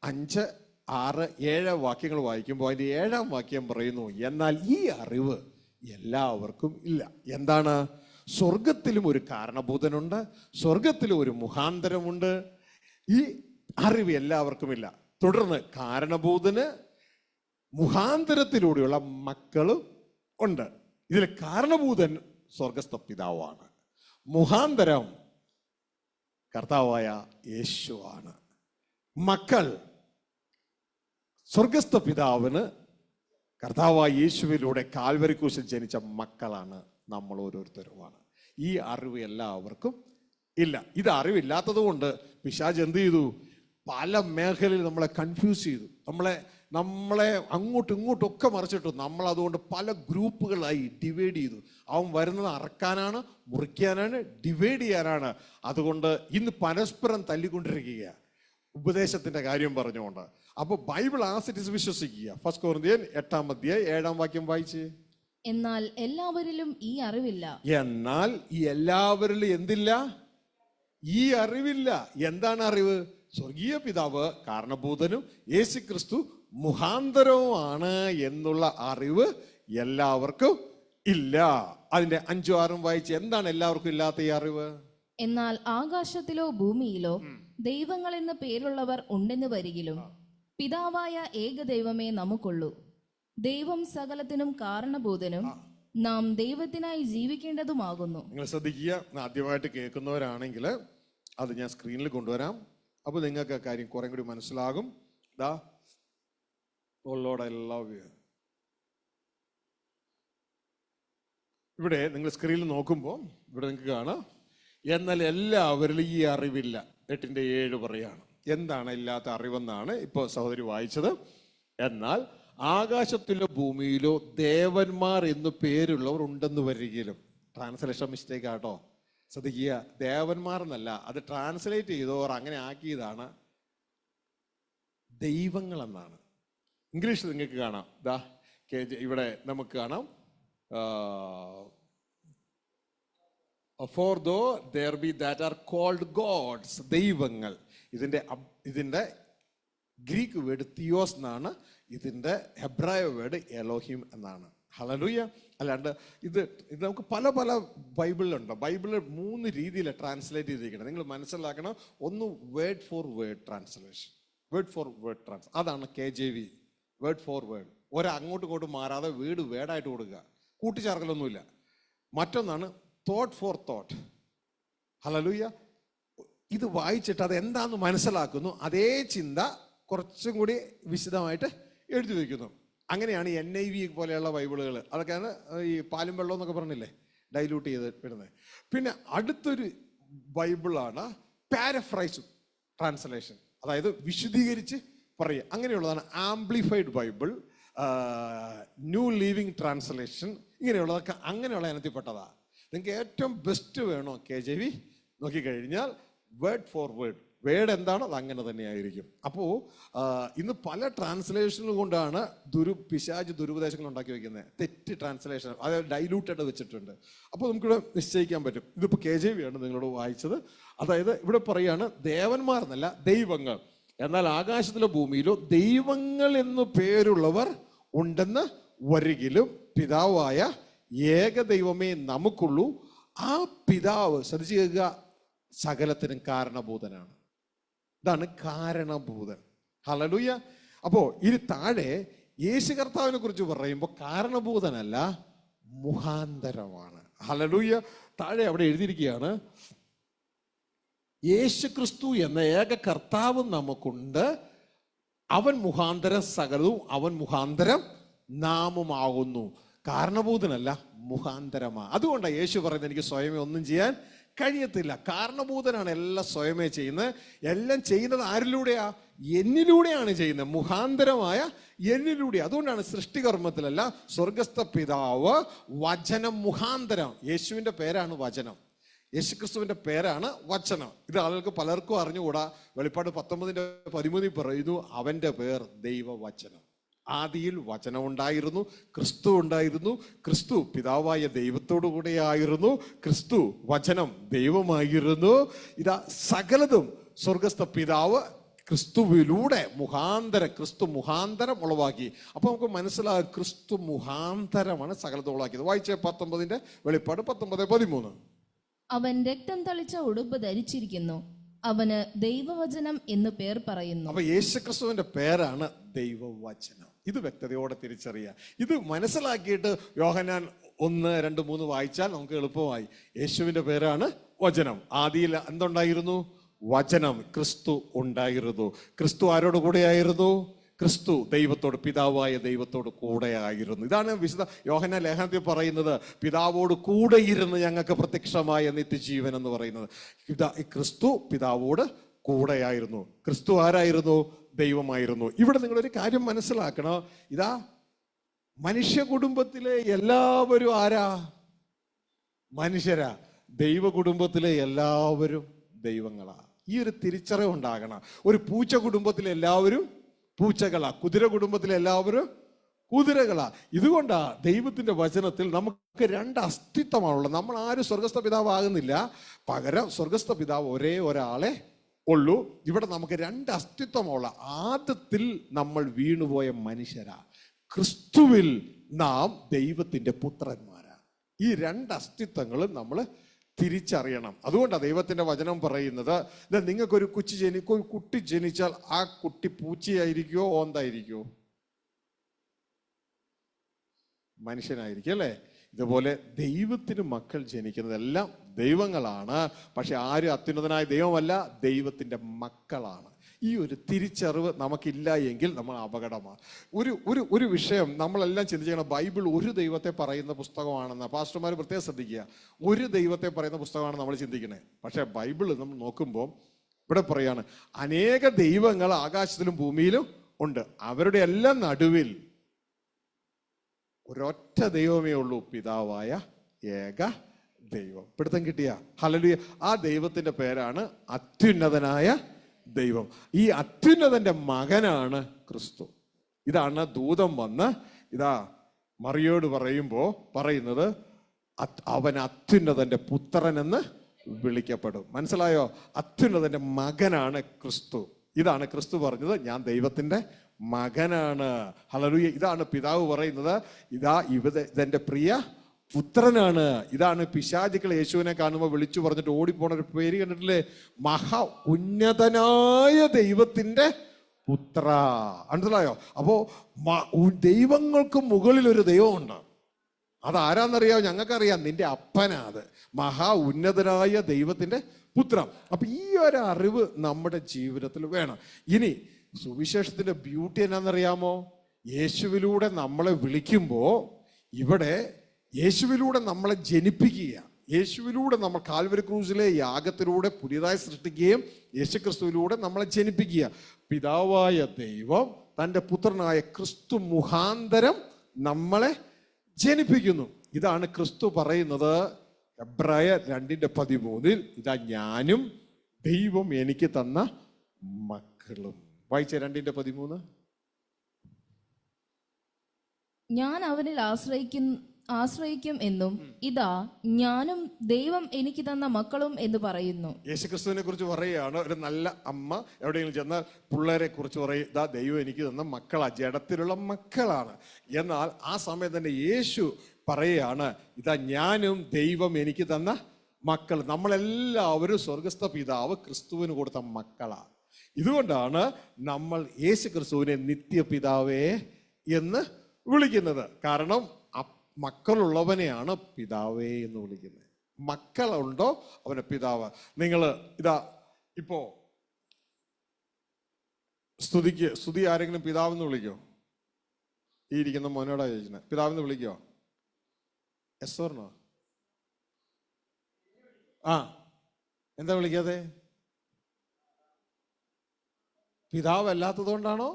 5, 6, 7 വാക്യങ്ങൾ വായിക്കുമ്പോൾ അതിൻ്റെ 7-ാം വാക്യം പറയുന്നു, എന്നാൽ ഈ അറിവ് എല്ലാവർക്കും ഇല്ല. എന്താണ്? സ്വർഗത്തിലും ഒരു കാരണഭൂതനുണ്ട്, സ്വർഗത്തിലും ഒരു മുഖാന്തരമുണ്ട്. ഈ അറിവ് എല്ലാവർക്കും ഇല്ല. തുടർന്ന് കാരണഭൂതന് മുഖാന്തരത്തിലൂടെയുള്ള മക്കളും ഉണ്ട്. ഇതിൽ കാരണഭൂതൻ സ്വർഗസ്ഥ പിതാവാണ്, മുഖാന്തരം കർത്താവായ യേശുവാണ്. മക്കൾ സ്വർഗസ്ഥ പിതാവിന് കർത്താവായ യേശുവിലൂടെ കാൽവരി ക്രൂശിൽ ജനിച്ച മക്കളാണ് നമ്മൾ ഓരോരുത്തരുമാണ്. ഈ അറിവ് എല്ലാവർക്കും ഇല്ല. ഇത് അറിവില്ലാത്തത് കൊണ്ട് പിശാച് എന്ത് ചെയ്തു? പല മേഖലയിൽ നമ്മളെ കൺഫ്യൂസ് ചെയ്തു, നമ്മളെ അങ്ങോട്ടും ഇങ്ങോട്ടും ഒക്കെ മറിച്ചിട്ടു. നമ്മൾ അതുകൊണ്ട് പല ഗ്രൂപ്പുകളായി ഡിവൈഡ് ചെയ്തു. അവൻ വരുന്നത് അറക്കാനാണ്, മുറിക്കാനാണ്, ഡിവൈഡ് ചെയ്യാനാണ്. അതുകൊണ്ട് ഇന്ന് പരസ്പരം തല്ലിക്കൊണ്ടിരിക്കുക ഉപദേശത്തിന്റെ കാര്യം പറഞ്ഞുകൊണ്ട്. അപ്പോൾ ബൈബിൾ ആസിറ്റ് വിശ്വസിക്കുക. 1 കൊരിന്ത്യർ 8-7 വാക്യം വായിച്ച്. എന്നാൽ എല്ലാവരിലും ഈ അറിവില്ല. എന്നാൽ ഈ എല്ലാവരിലും എന്തില്ല? ഈ അറിവില്ല. എന്താണ് അറിവ്? സ്വർഗീയ പിതാവ് കാരണഭൂതനും യേശുക്രിസ്തു മുഖാന്തരവുമാണ് എന്നുള്ള അറിവ് എല്ലാവർക്കും ഇല്ല. അതിന്റെ 5-6 വായിച്ച്. എന്താണ് എല്ലാവർക്കും ഇല്ലാത്ത ഈ അറിവ്? എന്നാൽ ആകാശത്തിലോ ഭൂമിയിലോ ദൈവങ്ങൾ എന്ന് പേരുള്ളവർ ഉണ്ടെന്ന് വരികിലും പിതാവായ ഏകദൈവമേ നമുക്കുള്ളൂ. ദൈവം സകലത്തിനും കാരണഭൂതനും നാം ദൈവത്തിനായി ജീവിക്കേണ്ടതുമാകുന്നു. നിങ്ങൾ ശ്രദ്ധിക്കുക. ആദ്യമായിട്ട് കേൾക്കുന്നവരാണെങ്കിൽ അത് ഞാൻ സ്ക്രീനിൽ കൊണ്ടുവരാം. അപ്പോൾ നിങ്ങൾക്ക് ആ കാര്യം കുറെ കൂടി മനസ്സിലാകും. ഇവിടെ നിങ്ങൾ സ്ക്രീനിൽ നോക്കുമ്പോൾ ഇവിടെ നിങ്ങൾക്ക് കാണാം, എന്നാൽ എല്ലാവരിലും ഈ അറിവില്ല. 8-7 പറയാണ്. എന്താണ് ഇല്ലാത്ത അറിവെന്നാണ് ഇപ്പോൾ സഹോദരി വായിച്ചത്. എന്നാൽ ആകാശത്തിലോ ഭൂമിയിലോ ദേവന്മാർ എന്ന് പേരുള്ളവർ ഉണ്ടെന്ന് വരികയിലും. ട്രാൻസ്ലേഷൻ മിസ്റ്റേക്ക് ആട്ടോ, ശ്രദ്ധിക്കുക. ദേവന്മാർ എന്നല്ല, അത് ട്രാൻസ്ലേറ്റ് ചെയ്തോർ അങ്ങനെ ആക്കിയതാണ് ദൈവങ്ങൾ എന്നാണ്. ഇംഗ്ലീഷിൽ നിങ്ങൾക്ക് കാണാം. ഇവിടെ നമുക്ക് കാണാം, for though there be that are called gods, ദൈവങ്ങൾ. ഇതിന്റെ ഗ്രീക്ക് വേർഡ് തിയോസ് എന്നാണ്. ഇതിന്റെ ഹെബ്രായ വേർഡ് എലോഹിം എന്നാണ്. ഹല്ലേലൂയ. അല്ലാണ്ട് ഇത് നമുക്ക് പല പല ബൈബിളിലുണ്ട്. ബൈബിളിൽ 3 രീതിയിലാണ് ട്രാൻസ്ലേറ്റ് ചെയ്തിരിക്കുന്നത്. നിങ്ങൾ മനസ്സിലാക്കണം. ഒന്ന് word for word translation, word for word അതാണ് KJV, വേർഡ് ഫോർ വേർഡ്. അങ്ങോട്ടും ഇങ്ങോട്ടും മാറാതെ വേർഡായിട്ട് കൊടുക്കുക, കൂട്ടിച്ചേർക്കലൊന്നുമില്ല. മറ്റൊന്നാണ് തോട്ട് ഫോർ തോട്ട്. ഹല്ലേലൂയ. ഇത് വായിച്ചിട്ട് അത് എന്താണെന്ന് മനസ്സിലാക്കുന്നു, അതേ ചിന്ത കുറച്ചും കൂടി വിശദമായിട്ട് എഴുതി വയ്ക്കുന്നു. അങ്ങനെയാണ് NIV പോലെയുള്ള ബൈബിളുകൾ. അതൊക്കെയാണ് ഈ പാലും വെള്ളം എന്നൊക്കെ പറഞ്ഞില്ലേ, ഡൈല്യൂട്ട് ചെയ്ത് ഇടുന്നത്. പിന്നെ അടുത്തൊരു ബൈബിളാണ് പാരഫ്രൈസ് ട്രാൻസ്ലേഷൻ, അതായത് വിശദീകരിച്ച് പറയുക. അങ്ങനെയുള്ളതാണ് amplified Bible, new living translation. ഇങ്ങനെയുള്ളതൊക്കെ അങ്ങനെയുള്ള ഇനത്തിൽപ്പെട്ടതാണ്. നിങ്ങൾക്ക് ഏറ്റവും ബെസ്റ്റ് വേണോ KJV നോക്കിക്കഴിഞ്ഞാൽ വേർഡ് ഫോർ വേർഡ്. വേർഡ് എന്താണോ അത് അങ്ങനെ തന്നെയായിരിക്കും. അപ്പോൾ ഇന്ന് പല ട്രാൻസ്ലേഷനുകൾ കൊണ്ടാണ് പിശാച് ദുരുപദേശങ്ങൾ ഉണ്ടാക്കി വെക്കുന്നത്. തെറ്റ് ട്രാൻസ്ലേഷൻ, അതായത് ഡൈലൂട്ടഡ് വെച്ചിട്ടുണ്ട്. അപ്പോൾ നമുക്കിവിടെ നിശ്ചയിക്കാൻ പറ്റും. ഇതിപ്പോൾ KJV ആണ് നിങ്ങളോട് വായിച്ചത്. അതായത് ഇവിടെ പറയാണ് ദേവന്മാർ എന്നല്ല, ദൈവങ്ങൾ. എന്നാൽ ആകാശത്തിലോ ഭൂമിയിലോ ദൈവങ്ങൾ എന്ന് പേരുള്ളവർ ഉണ്ടെന്ന് വരികിലും പിതാവായ ഏക ദൈവമേ നമുക്കുള്ളൂ. ആ പിതാവ്, ശ്രദ്ധിച്ചു കേൾക്കുക, സകലത്തിനും കാരണഭൂതനാണ്. ഇതാണ് കാരണഭൂതൻ. ഹല്ലേലൂയ. അപ്പോ ഇനി താഴെ യേശു കർത്താവിനെ കുറിച്ച് പറയുമ്പോൾ കാരണഭൂതനല്ല, മുഖാന്തരമാണ്. ഹല്ലേലൂയ. താഴെ അവിടെ എഴുതിയിരിക്കുകയാണ്, യേശു ക്രിസ്തു എന്ന ഏക കർത്താവ് നമുക്കുണ്ട്, അവൻ മുഖാന്തരം സകലവും, അവൻ മുഖാന്തരം നാമുമാകുന്നു. കാരണഭൂതനല്ല, മുഖാന്തരമാണ്. അതുകൊണ്ടാണ് യേശു പറയുന്നത്, എനിക്ക് സ്വയമേ ഒന്നും ചെയ്യാൻ കഴിയത്തില്ല. കാരണഭൂതനാണ് എല്ലാം സ്വയമേ ചെയ്യുന്നത്. എല്ലാം ചെയ്യുന്നത് ആരിലൂടെയാ? എന്നിലൂടെയാണ് ചെയ്യുന്നത്, മുഖാന്തരമായ എന്നിലൂടെ. അതുകൊണ്ടാണ് സൃഷ്ടികർമ്മത്തിലല്ല, സ്വർഗസ്ഥ പിതാവ് വചനം മുഖാന്തരം. യേശുവിന്റെ പേരാണ് വചനം, യേശുക്രിസ്തുവിന്റെ പേരാണ് വചനം. ഇത് ആളുകൾക്ക് പലർക്കും അറിഞ്ഞുകൂടാ. വെളിപ്പാട് 19:13 പറയുന്നു, അവന്റെ പേർ ദൈവവചനം. ആദിയിൽ വചനം ഉണ്ടായിരുന്നു, ക്രിസ്തു ഉണ്ടായിരുന്നു, ക്രിസ്തു പിതാവായ ദൈവത്തോടു കൂടെയായിരുന്നു, ക്രിസ്തു വചനം ദൈവമായിരുന്നു. ഇതാ സകലതും സ്വർഗസ്ഥ പിതാവ് ക്രിസ്തുവിലൂടെ ക്രിസ്തു മുഖാന്തരം ഉളവാക്കി. അപ്പൊ നമുക്ക് മനസ്സിലാകും, ക്രിസ്തു മുഖാന്തരമാണ് സകലതും ഉളവാക്കിയത്. വായിച്ച 19 വെളിപ്പാട് 19:13. അവൻ രക്തം തളിച്ച ഉടുപ്പ് ധരിച്ചിരിക്കുന്നു, അവന് ദൈവവചനം എന്ന് പേർ പറയുന്നു. അപ്പൊ യേശുക്രിസ്തുവിന്റെ പേരാണ് ദൈവവചനം. ഇത് വ്യക്തതയോടെ തിരിച്ചറിയുക. ഇത് മനസ്സിലാക്കിയിട്ട് യോഹന്നാൻ 1-2-3 വായിച്ചാൽ നമുക്ക് എളുപ്പമായി. യേശുവിന്റെ പേരാണ് വചനം. ആദിയിൽ എന്തുണ്ടായിരുന്നു? വചനം, ക്രിസ്തു ഉണ്ടായിരുന്നു. ക്രിസ്തു ആരോട് കൂടെയായിരുന്നു? ക്രിസ്തു ദൈവത്തോട്, പിതാവായ ദൈവത്തോട് കൂടെയായിരുന്നു. ഇതാണ് വിശുദ്ധ യോഹന്നാൻ ലേഖനത്തിൽ പറയുന്നത്, പിതാവോട് കൂടെ ഇരുന്ന് ഞങ്ങൾക്ക് പ്രത്യക്ഷമായ നിത്യജീവൻ എന്ന് പറയുന്നത്. ക്രിസ്തു പിതാവോട് കൂടെയായിരുന്നു. ക്രിസ്തു ആരായിരുന്നു? ദൈവമായിരുന്നു. ഇവിടെ നിങ്ങളൊരു കാര്യം മനസ്സിലാക്കണം. ഇതാ, മനുഷ്യ കുടുംബത്തിലെ എല്ലാവരും ആരാ? മനുഷ്യരാ. ദൈവ കുടുംബത്തിലെ എല്ലാവരും ദൈവങ്ങളാ. ഈ ഒരു തിരിച്ചറിവ് ഉണ്ടാകണം. ഒരു പൂച്ച കുടുംബത്തിലെ എല്ലാവരും പൂച്ചകളാ, കുതിര കുടുംബത്തിലെ എല്ലാവരും കുതിരകളാ. ഇതുകൊണ്ടാ ദൈവത്തിന്റെ വചനത്തിൽ നമുക്ക് രണ്ട് അസ്തിത്വമാണുള്ളത്. നമ്മൾ ആരും സ്വർഗസ്ഥ പിതാവ് ആകുന്നില്ല, പകരം സ്വർഗസ്ഥ പിതാവ് ഒരേ ഒരാളെ ഉള്ളൂ. ഇവിടെ നമുക്ക് രണ്ട് അസ്തിത്വമുള്ള, ആദ്യത്തിൽ നമ്മൾ വീണുപോയ മനുഷ്യരാ, ക്രിസ്തുവിൽ നാം ദൈവത്തിന്റെ പുത്രന്മാരാ. ഈ രണ്ട് അസ്തിത്വങ്ങളും നമ്മൾ തിരിച്ചറിയണം. അതുകൊണ്ടാണ് ദൈവത്തിന്റെ വചനം പറയുന്നത്, നിങ്ങൾക്കൊരു കുട്ടി ജനിച്ചാൽ ആ കുട്ടി പൂച്ചയായിരിക്കുമോ ഓന്തായിരിക്കുമോ? മനുഷ്യനായിരിക്കും അല്ലേ? ഇതുപോലെ ദൈവത്തിന് മക്കൾ ജനിക്കുന്നതെല്ലാം ദൈവങ്ങളാണ്. പക്ഷെ ആരും അത്യുന്നതനായ ദൈവമല്ല, ദൈവത്തിന്റെ മക്കളാണ്. ഈ ഒരു തിരിച്ചറിവ് നമുക്കില്ല എങ്കിൽ നമ്മൾ അപകടമാണ്. ഒരു വിഷയം നമ്മളെല്ലാം ചിന്തിക്കണം. ബൈബിൾ ഒരു ദൈവത്തെ പറയുന്ന പുസ്തകമാണെന്ന് പാസ്റ്റർമാർ പ്രത്യേകം ശ്രദ്ധിക്കുക. ഒരു ദൈവത്തെ പറയുന്ന പുസ്തകമാണ് നമ്മൾ ചിന്തിക്കണേ. പക്ഷെ ബൈബിൾ നമ്മൾ നോക്കുമ്പോൾ ഇവിടെ പറയാണ്, അനേക ദൈവങ്ങൾ ആകാശത്തിലും ഭൂമിയിലും ഉണ്ട്, അവരുടെ എല്ലാം നടുവിൽ ഒരൊറ്റ ദൈവമേ ഉള്ളൂ, പിതാവായ ഏക ദൈവം. പിടുത്തം കിട്ടിയ? ഹല്ലേലൂയ. ആ ദൈവത്തിന്റെ പേരാണ് അത്യുന്നതനായ ദൈവം. ഈ അത്യുന്നതന്റെ മകനാണ് ക്രിസ്തു. ഇതാണ് ദൂതൻ വന്ന് ഇതാ മറിയോട് പറയുന്നത്, അവൻ അത്യുന്നതന്റെ പുത്രൻ എന്ന് വിളിക്കപ്പെടും. മനസ്സിലായോ? അത്യുന്നതന്റെ മകനാണ് ക്രിസ്തു. ഇതാണ് ക്രിസ്തു പറഞ്ഞത്, ഞാൻ ദൈവത്തിന്റെ മകനാണ്. ഹല്ലേലൂയ. ഇതാണ് പിതാവ് പറയുന്നത്, ഇതാ ഇതെന്റെ പ്രിയ പുത്രനാണ്. ഇതാണ് പിശാചുക്കൾ യേശുവിനെ കാണുമ്പോൾ വിളിച്ചു പറഞ്ഞിട്ട് ഓടിപ്പോണ ഒരു പേര് കണ്ടിട്ടില്ലേ? മഹാ ഉന്നതനായ ദൈവത്തിന്റെ പുത്ര. മനസ്സിലായോ? അപ്പോ ദൈവങ്ങൾക്ക് മുകളിൽ ഒരു ദൈവമുണ്ട്. അതാരാന്നറിയാവോ? ഞങ്ങൾക്കറിയാം, നിന്റെ അപ്പനാ അത്. മഹാ ഉന്നതനായ ദൈവത്തിന്റെ പുത്രം. അപ്പൊ ഈ ഒരു അറിവ് നമ്മുടെ ജീവിതത്തിൽ വേണം. ഇനി സുവിശേഷത്തിന്റെ ബ്യൂട്ടി എന്നാന്നറിയാമോ? യേശുവിലൂടെ നമ്മളെ വിളിക്കുമ്പോ ഇവിടെ യേശുവിലൂടെ നമ്മളെ ജനിപ്പിക്കുക, യേശുവിലൂടെ നമ്മൾ കാൽവരി ക്രൂസിലെ യാഗത്തിലൂടെ പുതിയതായി സൃഷ്ടിക്കുകയും യേശുക്രിസ്തുവിലൂടെ നമ്മളെ ജനിപ്പിക്കുക. പിതാവായ ദൈവം തൻ്റെ പുത്രനായ ക്രിസ്തു മുഖാന്തരം നമ്മളെ ജനിപ്പിക്കുന്നു. ഇതാണ് ക്രിസ്തു പറയുന്നത് എബ്രായർ 2:13, ഇതാ ഞാനും ദൈവം എനിക്ക് തന്ന മക്കളും. വായിച്ച 2:13. ഞാൻ അവനിൽ ആശ്രയിക്കും എന്നും ഇതാ ഞാനും ദൈവം എനിക്ക് തന്ന മക്കളും എന്ന് പറയുന്നു. യേശുക്രിസ്തുവിനെ കുറിച്ച് പറയുകയാണ്. ഒരു നല്ല അമ്മ എവിടെയെങ്കിലും ചെന്നാൽ പിള്ളേരെ കുറിച്ച് പറയും, ഇതാ ദൈവം എനിക്ക് തന്ന മക്കളാ, ജഡത്തിലുള്ള മക്കളാണ്. എന്നാൽ ആ സമയം തന്നെ യേശു പറയുകയാണ്, ഇതാ ഞാനും ദൈവം എനിക്ക് തന്ന മക്കൾ. നമ്മളെല്ലാവരും സ്വർഗസ്ഥ പിതാവ് ക്രിസ്തുവിന് കൊടുത്ത മക്കളാണ്. ഇതുകൊണ്ടാണ് നമ്മൾ യേശു ക്രിസ്തുവിനെ നിത്യപിതാവേ എന്ന് വിളിക്കുന്നത്. കാരണം മക്കളുള്ളവനെയാണ് പിതാവേ എന്ന് വിളിക്കുന്നത്. മക്കളുണ്ടോ അവനെ പിതാവ്. നിങ്ങൾ ഇതാ ഇപ്പോ സ്തുതി ആരെങ്കിലും പിതാവെന്ന് വിളിക്കോ? ഈ ഇരിക്കുന്ന മോനോടാ ചോദിക്കുന്നത്, പിതാവെന്ന് വിളിക്കോ? Yes or no? എന്താ വിളിക്കാതെ? പിതാവല്ലാത്തത് കൊണ്ടാണോ?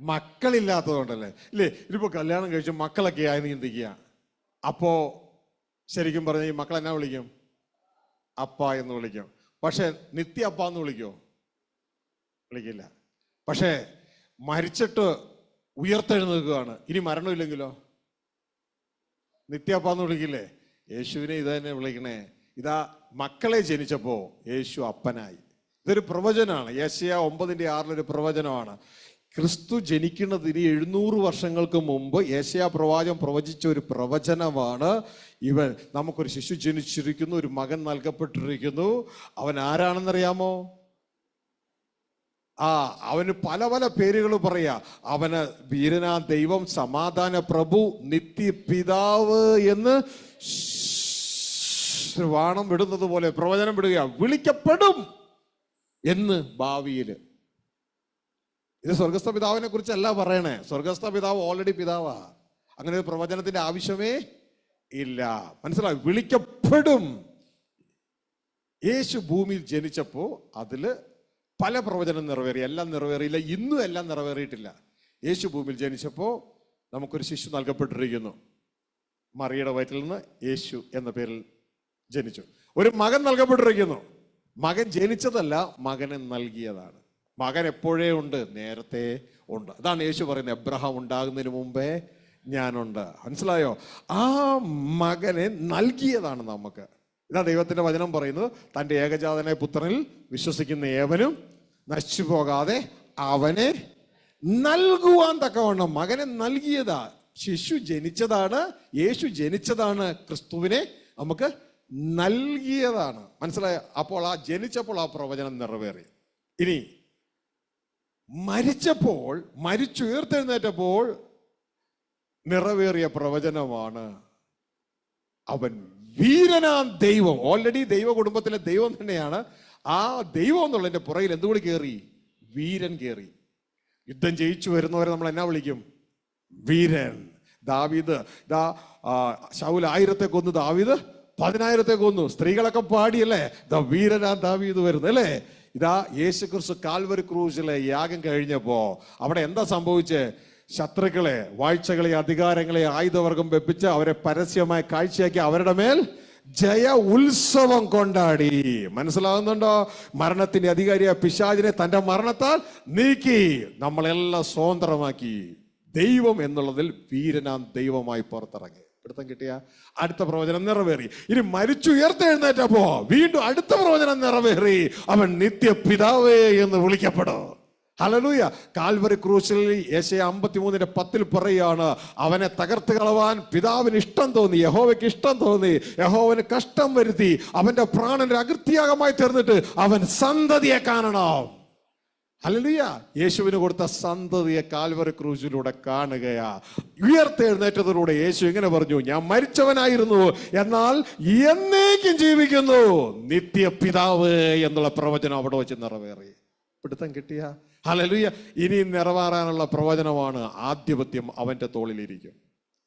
മക്കളില്ലാത്തത് കൊണ്ടല്ലേ? ഇല്ലേ? ഇതിപ്പോ കല്യാണം കഴിച്ച് മക്കളൊക്കെ ആയി ചിന്തിക്കുക. അപ്പോ ശരിക്കും പറഞ്ഞ ഈ മക്കൾ എന്നാ വിളിക്കും? അപ്പ എന്ന് വിളിക്കും. പക്ഷെ നിത്യ അപ്പ എന്ന് വിളിക്കോ? വിളിക്കില്ല. പക്ഷേ മരിച്ചിട്ട് ഉയർത്തെഴുന്നേൽക്കുകയാണ്, ഇനി മരണമില്ലെങ്കിലോ നിത്യ അപ്പ എന്ന് വിളിക്കില്ലേ? യേശുവിനെ ഇത് തന്നെ വിളിക്കണേ. ഇതാ മക്കളെ ജനിച്ചപ്പോ യേശു അപ്പനായി. ഇതൊരു പ്രവചനമാണ്. യെശയ്യാ 9:6 പ്രവചനമാണ്. ക്രിസ്തു ജനിക്കുന്നതിന് 700 വർഷങ്ങൾക്ക് മുമ്പ് യെശയ്യാ പ്രവാചകൻ പ്രവചിച്ച ഒരു പ്രവചനമാണ്. ഇവൻ നമുക്കൊരു ശിശു ജനിച്ചിരിക്കുന്നു, ഒരു മകൻ നൽകപ്പെട്ടിരിക്കുന്നു. അവൻ ആരാണെന്നറിയാമോ? അവന് പല പല പേരുകൾ പറയാ. അവന് വീരനാ ദൈവം, സമാധാന പ്രഭു, നിത്യപിതാവ് എന്ന് വാണം വിടുന്നത് പോലെ പ്രവചനം വിടുക. വിളിക്കപ്പെടും എന്ന് ഭാവിയില്. ഇത് സ്വർഗസ്ഥ പിതാവിനെ കുറിച്ചല്ല പറയണേ. സ്വർഗസ്ഥ പിതാവ് ഓൾറെഡി പിതാവാ. അങ്ങനെ ഒരു പ്രവചനത്തിന്റെ ആവശ്യമേ ഇല്ല. മനസ്സിലായി? വിളിക്കപ്പെടും. യേശു ഭൂമിയിൽ ജനിച്ചപ്പോ അതില് പല പ്രവചനം നിറവേറി. എല്ലാം നിറവേറിയില്ല, ഇന്നും എല്ലാം നിറവേറിയിട്ടില്ല. യേശു ഭൂമിയിൽ ജനിച്ചപ്പോ നമുക്കൊരു ശിശു നൽകപ്പെട്ടിരിക്കുന്നു. മറിയുടെ വയറ്റിൽ നിന്ന് യേശു എന്ന പേരിൽ ജനിച്ചു. ഒരു മകൻ നൽകപ്പെട്ടിരിക്കുന്നു. മകൻ ജനിച്ചതല്ല, മകനെ നൽകിയതാണ്. മകൻ എപ്പോഴേ ഉണ്ട്, നേരത്തെ ഉണ്ട്. അതാണ് യേശു പറയുന്നത്, എബ്രഹാം ഉണ്ടാകുന്നതിന് മുമ്പേ ഞാനുണ്ട്. മനസ്സിലായോ? ആ മകനെ നൽകിയതാണ് നമുക്ക്. ഇതാ ദൈവത്തിന്റെ വചനം പറയുന്നത്, തൻ്റെ ഏകജാതനായ പുത്രനിൽ വിശ്വസിക്കുന്ന ഏവനും നശിച്ചു പോകാതെ അവനെ നൽകുവാൻ തക്കവണ്ണം മകനെ നൽകിയതാ. ശിശു ജനിച്ചതാണ്, യേശു ജനിച്ചതാണ്, ക്രിസ്തുവിനെ നമുക്ക് നൽകിയതാണ്. മനസ്സിലായോ? അപ്പോൾ ആ ജനിച്ചപ്പോൾ ആ പ്രവചനം നിറവേറി. ഇനി മരിച്ചപ്പോൾ, മരിച്ചുയർത്തെഴുന്നേറ്റപ്പോൾ നിറവേറിയ പ്രവചനമാണ് അവൻ വീരനാം ദൈവം. ഓൾറെഡി ദൈവ കുടുംബത്തിലെ ദൈവം തന്നെയാണ്. ആ ദൈവം എന്നുള്ളതിന്റെ പുറകിൽ എന്തുകൂടി കയറി? വീരൻ കയറി. യുദ്ധം ജയിച്ചു വരുന്നവരെ നമ്മൾ എന്നാ വിളിക്കും? വീരൻ. ദാവീദ് ശൗൽ 1000 കൊന്നു, ദാവീദ് 10,000 കൊന്നു. സ്ത്രീകളൊക്കെ പാടിയല്ലേ ദാ വീരനാ ദാവീദ് വരുന്നു അല്ലേ? ഇതാ യേശു ക്രിസ്തു കാൽവരി ക്രൂശിലെ യാഗം കഴിഞ്ഞപ്പോ അവിടെ എന്താ സംഭവിച്ചേ? ശത്രുക്കളെ, വാഴ്ചകളെ, അധികാരങ്ങളെ, ആയുധവർഗം വെപ്പിച്ച് അവരെ പരസ്യമായി കാഴ്ചയാക്കി അവരുടെ മേൽ ജയ ഉത്സവം കൊണ്ടാടി. മനസ്സിലാകുന്നുണ്ടോ? മരണത്തിന്റെ അധികാരിയായ പിശാചിനെ തന്റെ മരണത്താൽ നീക്കി നമ്മളെല്ലാം സ്വതന്ത്രമാക്കി. ദൈവം എന്നുള്ളതിൽ വീരനാം ദൈവമായി പുറത്തിറങ്ങി. പിടുത്തം കിട്ടിയ അടുത്ത പ്രവചനം നിറവേറി. ഇനി മരിച്ചുയർത്തെഴുന്നേറ്റപ്പോ വീണ്ടും അടുത്ത പ്രവചനം നിറവേറി. അവൻ നിത്യപിതാവേ എന്ന് വിളിക്കപ്പെടും. ഹല്ലേലൂയ. കാൽവരി ക്രൂശിൽ യെശയ്യാ 53:10 പറയാണ്, അവനെ തകർത്ത് കളവാൻ പിതാവിന് ഇഷ്ടം തോന്നി, യഹോവയ്ക്ക് ഇഷ്ടം തോന്നി, യഹോവന് കഷ്ടം വരുത്തി, അവന്റെ പ്രാണന്റെ അകൃത്യാഗമായി തീർന്നിട്ട് അവൻ സന്തതിയെ കാണണം. ഹല്ലേലൂയ. യേശുവിന് കൊടുത്ത സന്തതിയെ കാൽവരി ക്രൂശിലൂടെ കാണുകയാ. ഉയർത്തെഴുന്നേറ്റതിലൂടെ യേശു ഇങ്ങനെ പറഞ്ഞു, ഞാൻ മരിച്ചവനായിരുന്നു എന്നാൽ എന്നേക്കും ജീവിക്കുന്നു, നിത്യപിതാവ് എന്നുള്ള പ്രവചനം അവിടെ വെച്ച് നിറവേറി. പിടുത്തം കിട്ടിയ? ഹല്ലേലൂയ. ഇനി നിറവേറാനുള്ള പ്രവചനമാണ് ആധിപത്യം അവന്റെ തോളിലിരിക്കും.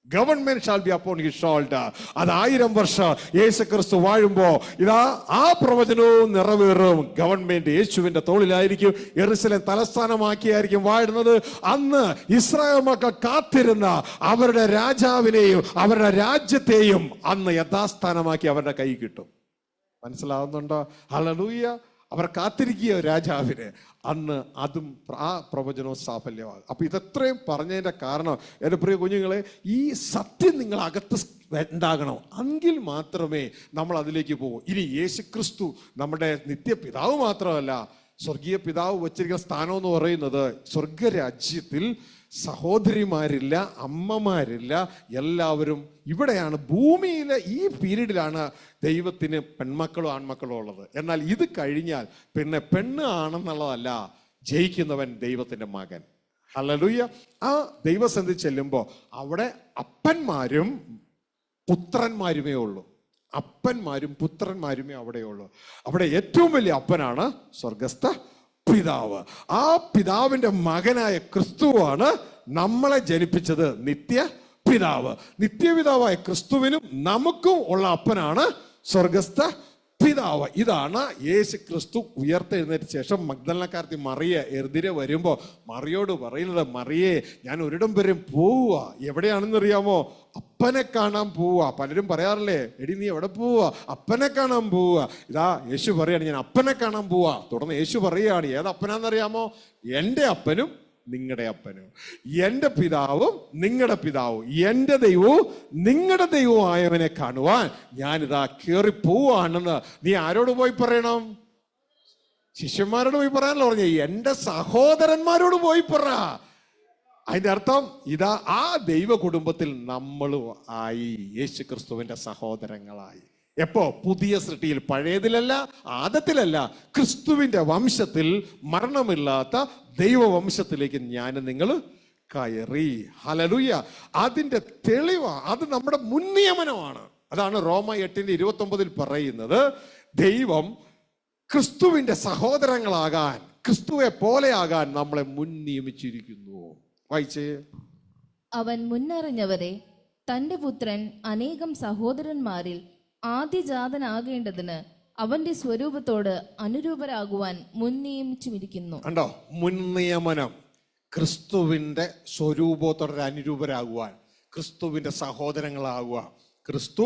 Government shall be upon his shoulder. അത് 1000 വർഷം യേശുക്രിസ്തു വാഴുമ്പോ ഇതാ ആ പ്രവചനവും നിറവേറും. ഗവൺമെന്റ് യേശുവിന്റെ തോളിലായിരിക്കും. യെരൂശലേം തലസ്ഥാനമാക്കിയായിരിക്കും വാഴുന്നത്. അന്ന് ഇസ്രായേൽ മക്കൾ കാത്തിരുന്ന അവരുടെ രാജാവിനെയും അവരുടെ രാജ്യത്തെയും അന്ന് യഥാസ്ഥാനമാക്കി അവരുടെ കൈ കിട്ടും. മനസ്സിലാവുന്നുണ്ടോ? ഹല്ലേലൂയ. അവർ കാത്തിരിക്കുക രാജാവിന്. അന്ന് അതും ആ പ്രവചനവും സാഫല്യമാകും. അപ്പൊ ഇതത്രയും പറഞ്ഞതിന്റെ കാരണം, എൻ്റെ പ്രിയ കുഞ്ഞുങ്ങളെ, ഈ സത്യം നിങ്ങൾ അകത്ത് ഉണ്ടാകണം. എങ്കിൽ മാത്രമേ നമ്മൾ അതിലേക്ക് പോകൂ. ഇനി യേശുക്രിസ്തു നമ്മുടെ നിത്യപിതാവ് മാത്രമല്ല, സ്വർഗീയ പിതാവ് വച്ചിരിക്കുന്ന സ്ഥാനം എന്ന് പറയുന്നത്, സ്വർഗരാജ്യത്തിൽ സഹോദരിമാരില്ല, അമ്മമാരില്ല, എല്ലാവരും ഇവിടെയാണ്. ഭൂമിയിലെ ഈ പീരീഡിലാണ് ദൈവത്തിന് പെൺമക്കളും ആൺമക്കളും ഉള്ളത്. എന്നാൽ ഇത് കഴിഞ്ഞാൽ പിന്നെ പെണ്ണ് ആണെന്നുള്ളതല്ല, ജയിക്കുന്നവൻ ദൈവത്തിന്റെ മകൻ. ഹല്ലേലൂയ. ആ ദൈവസന്നിധി ചെല്ലുമ്പോൾ അവിടെ അപ്പന്മാരും പുത്രന്മാരുമേ ഉള്ളൂ. അപ്പന്മാരും പുത്രന്മാരുമേ അവിടെയുള്ളൂ. അവിടെ ഏറ്റവും വലിയ അപ്പനാണ് സ്വർഗസ്ഥ പിതാവ്. ആ പിതാവിന്റെ മകനായ ക്രിസ്തുവാണ് നമ്മളെ ജനിപ്പിച്ചത്. നിത്യപിതാവ്. നിത്യപിതാവായ ക്രിസ്തുവിനും നമുക്കും ഉള്ള അപ്പനാണ് സ്വർഗസ്ഥ പിതാവ്. ഇതാണ് യേശു ക്രിസ്തു ഉയർത്തെഴുന്നേറ്റ ശേഷം മഗ്ദലക്കാരത്തി മറിയ എതിരെ വരുമ്പോ മറിയോട് പറയുന്നത്, മറിയേ, ഞാൻ ഒരിടം വരെ പോവുക. എവിടെയാണെന്നറിയാമോ? അപ്പനെ കാണാൻ പോവുക. പലരും പറയാറില്ലേ, എടി നീ എവിടെ പോവുക? അപ്പനെ കാണാൻ പോവുക. ഇതാ യേശു പറയാണ്, ഞാൻ അപ്പനെ കാണാൻ പോവുക. തുടർന്ന് യേശു പറയുകയാണ്, ഏത് അപ്പനാന്നറിയാമോ? എൻ്റെ അപ്പനും നിങ്ങളുടെ അപ്പനും, എൻ്റെ പിതാവും നിങ്ങളുടെ പിതാവും, എൻ്റെ ദൈവവും നിങ്ങളുടെ ദൈവവും ആയവനെ കാണുവാൻ ഞാനിതാ കയറി പോവാണെന്ന് നീ ആരോട് പോയി പറയണം? ശിഷ്യന്മാരോട് പോയി പറയാനല്ലോ പറഞ്ഞേ, എൻ്റെ സഹോദരന്മാരോട് പോയി പറ. അതിന്റെ അർത്ഥം ഇതാ ആ ദൈവ കുടുംബത്തിൽ നമ്മളും ആയി, യേശു ക്രിസ്തുവിന്റെ സഹോദരങ്ങളായി. എപ്പോ? പുതിയ സൃഷ്ടിയിൽ, പഴയതിലല്ല, ആദത്തിലല്ല, ക്രിസ്തുവിന്റെ വംശത്തിൽ, മരണമില്ലാത്ത ദൈവവംശത്തിലേക്ക് ഞാൻ നിങ്ങൾ കയറി. ഹല്ലേലൂയ. അതിന്റെ തെളിവാണ്, അത് നമ്മുടെ മുൻനിയമനമാണ്. അതാണ് റോമ 8:29 പറയുന്നത്, ദൈവം ക്രിസ്തുവിന്റെ സഹോദരങ്ങളാകാൻ ക്രിസ്തുവെ പോലെയാകാൻ നമ്മളെ മുൻ നിയമിച്ചിരിക്കുന്നു. വായിച്ചേ. അവൻ മുന്നറിഞ്ഞവരെ തന്റെ പുത്രൻ അനേകം സഹോദരന്മാരിൽ ആദ്യജാതനാകേണ്ടതിന് അവന്റെ സ്വരൂപത്തോട് അനുരൂപരാകുവാൻ മുൻ നിയമിച്ചുമിരിക്കുന്നു. കണ്ടോ, മുൻ നിയമനം. ക്രിസ്തുവിന്റെ സ്വരൂപത്തോടെ അനുരൂപരാകുവാൻ, ക്രിസ്തുവിന്റെ സഹോദരങ്ങളാകുക. ക്രിസ്തു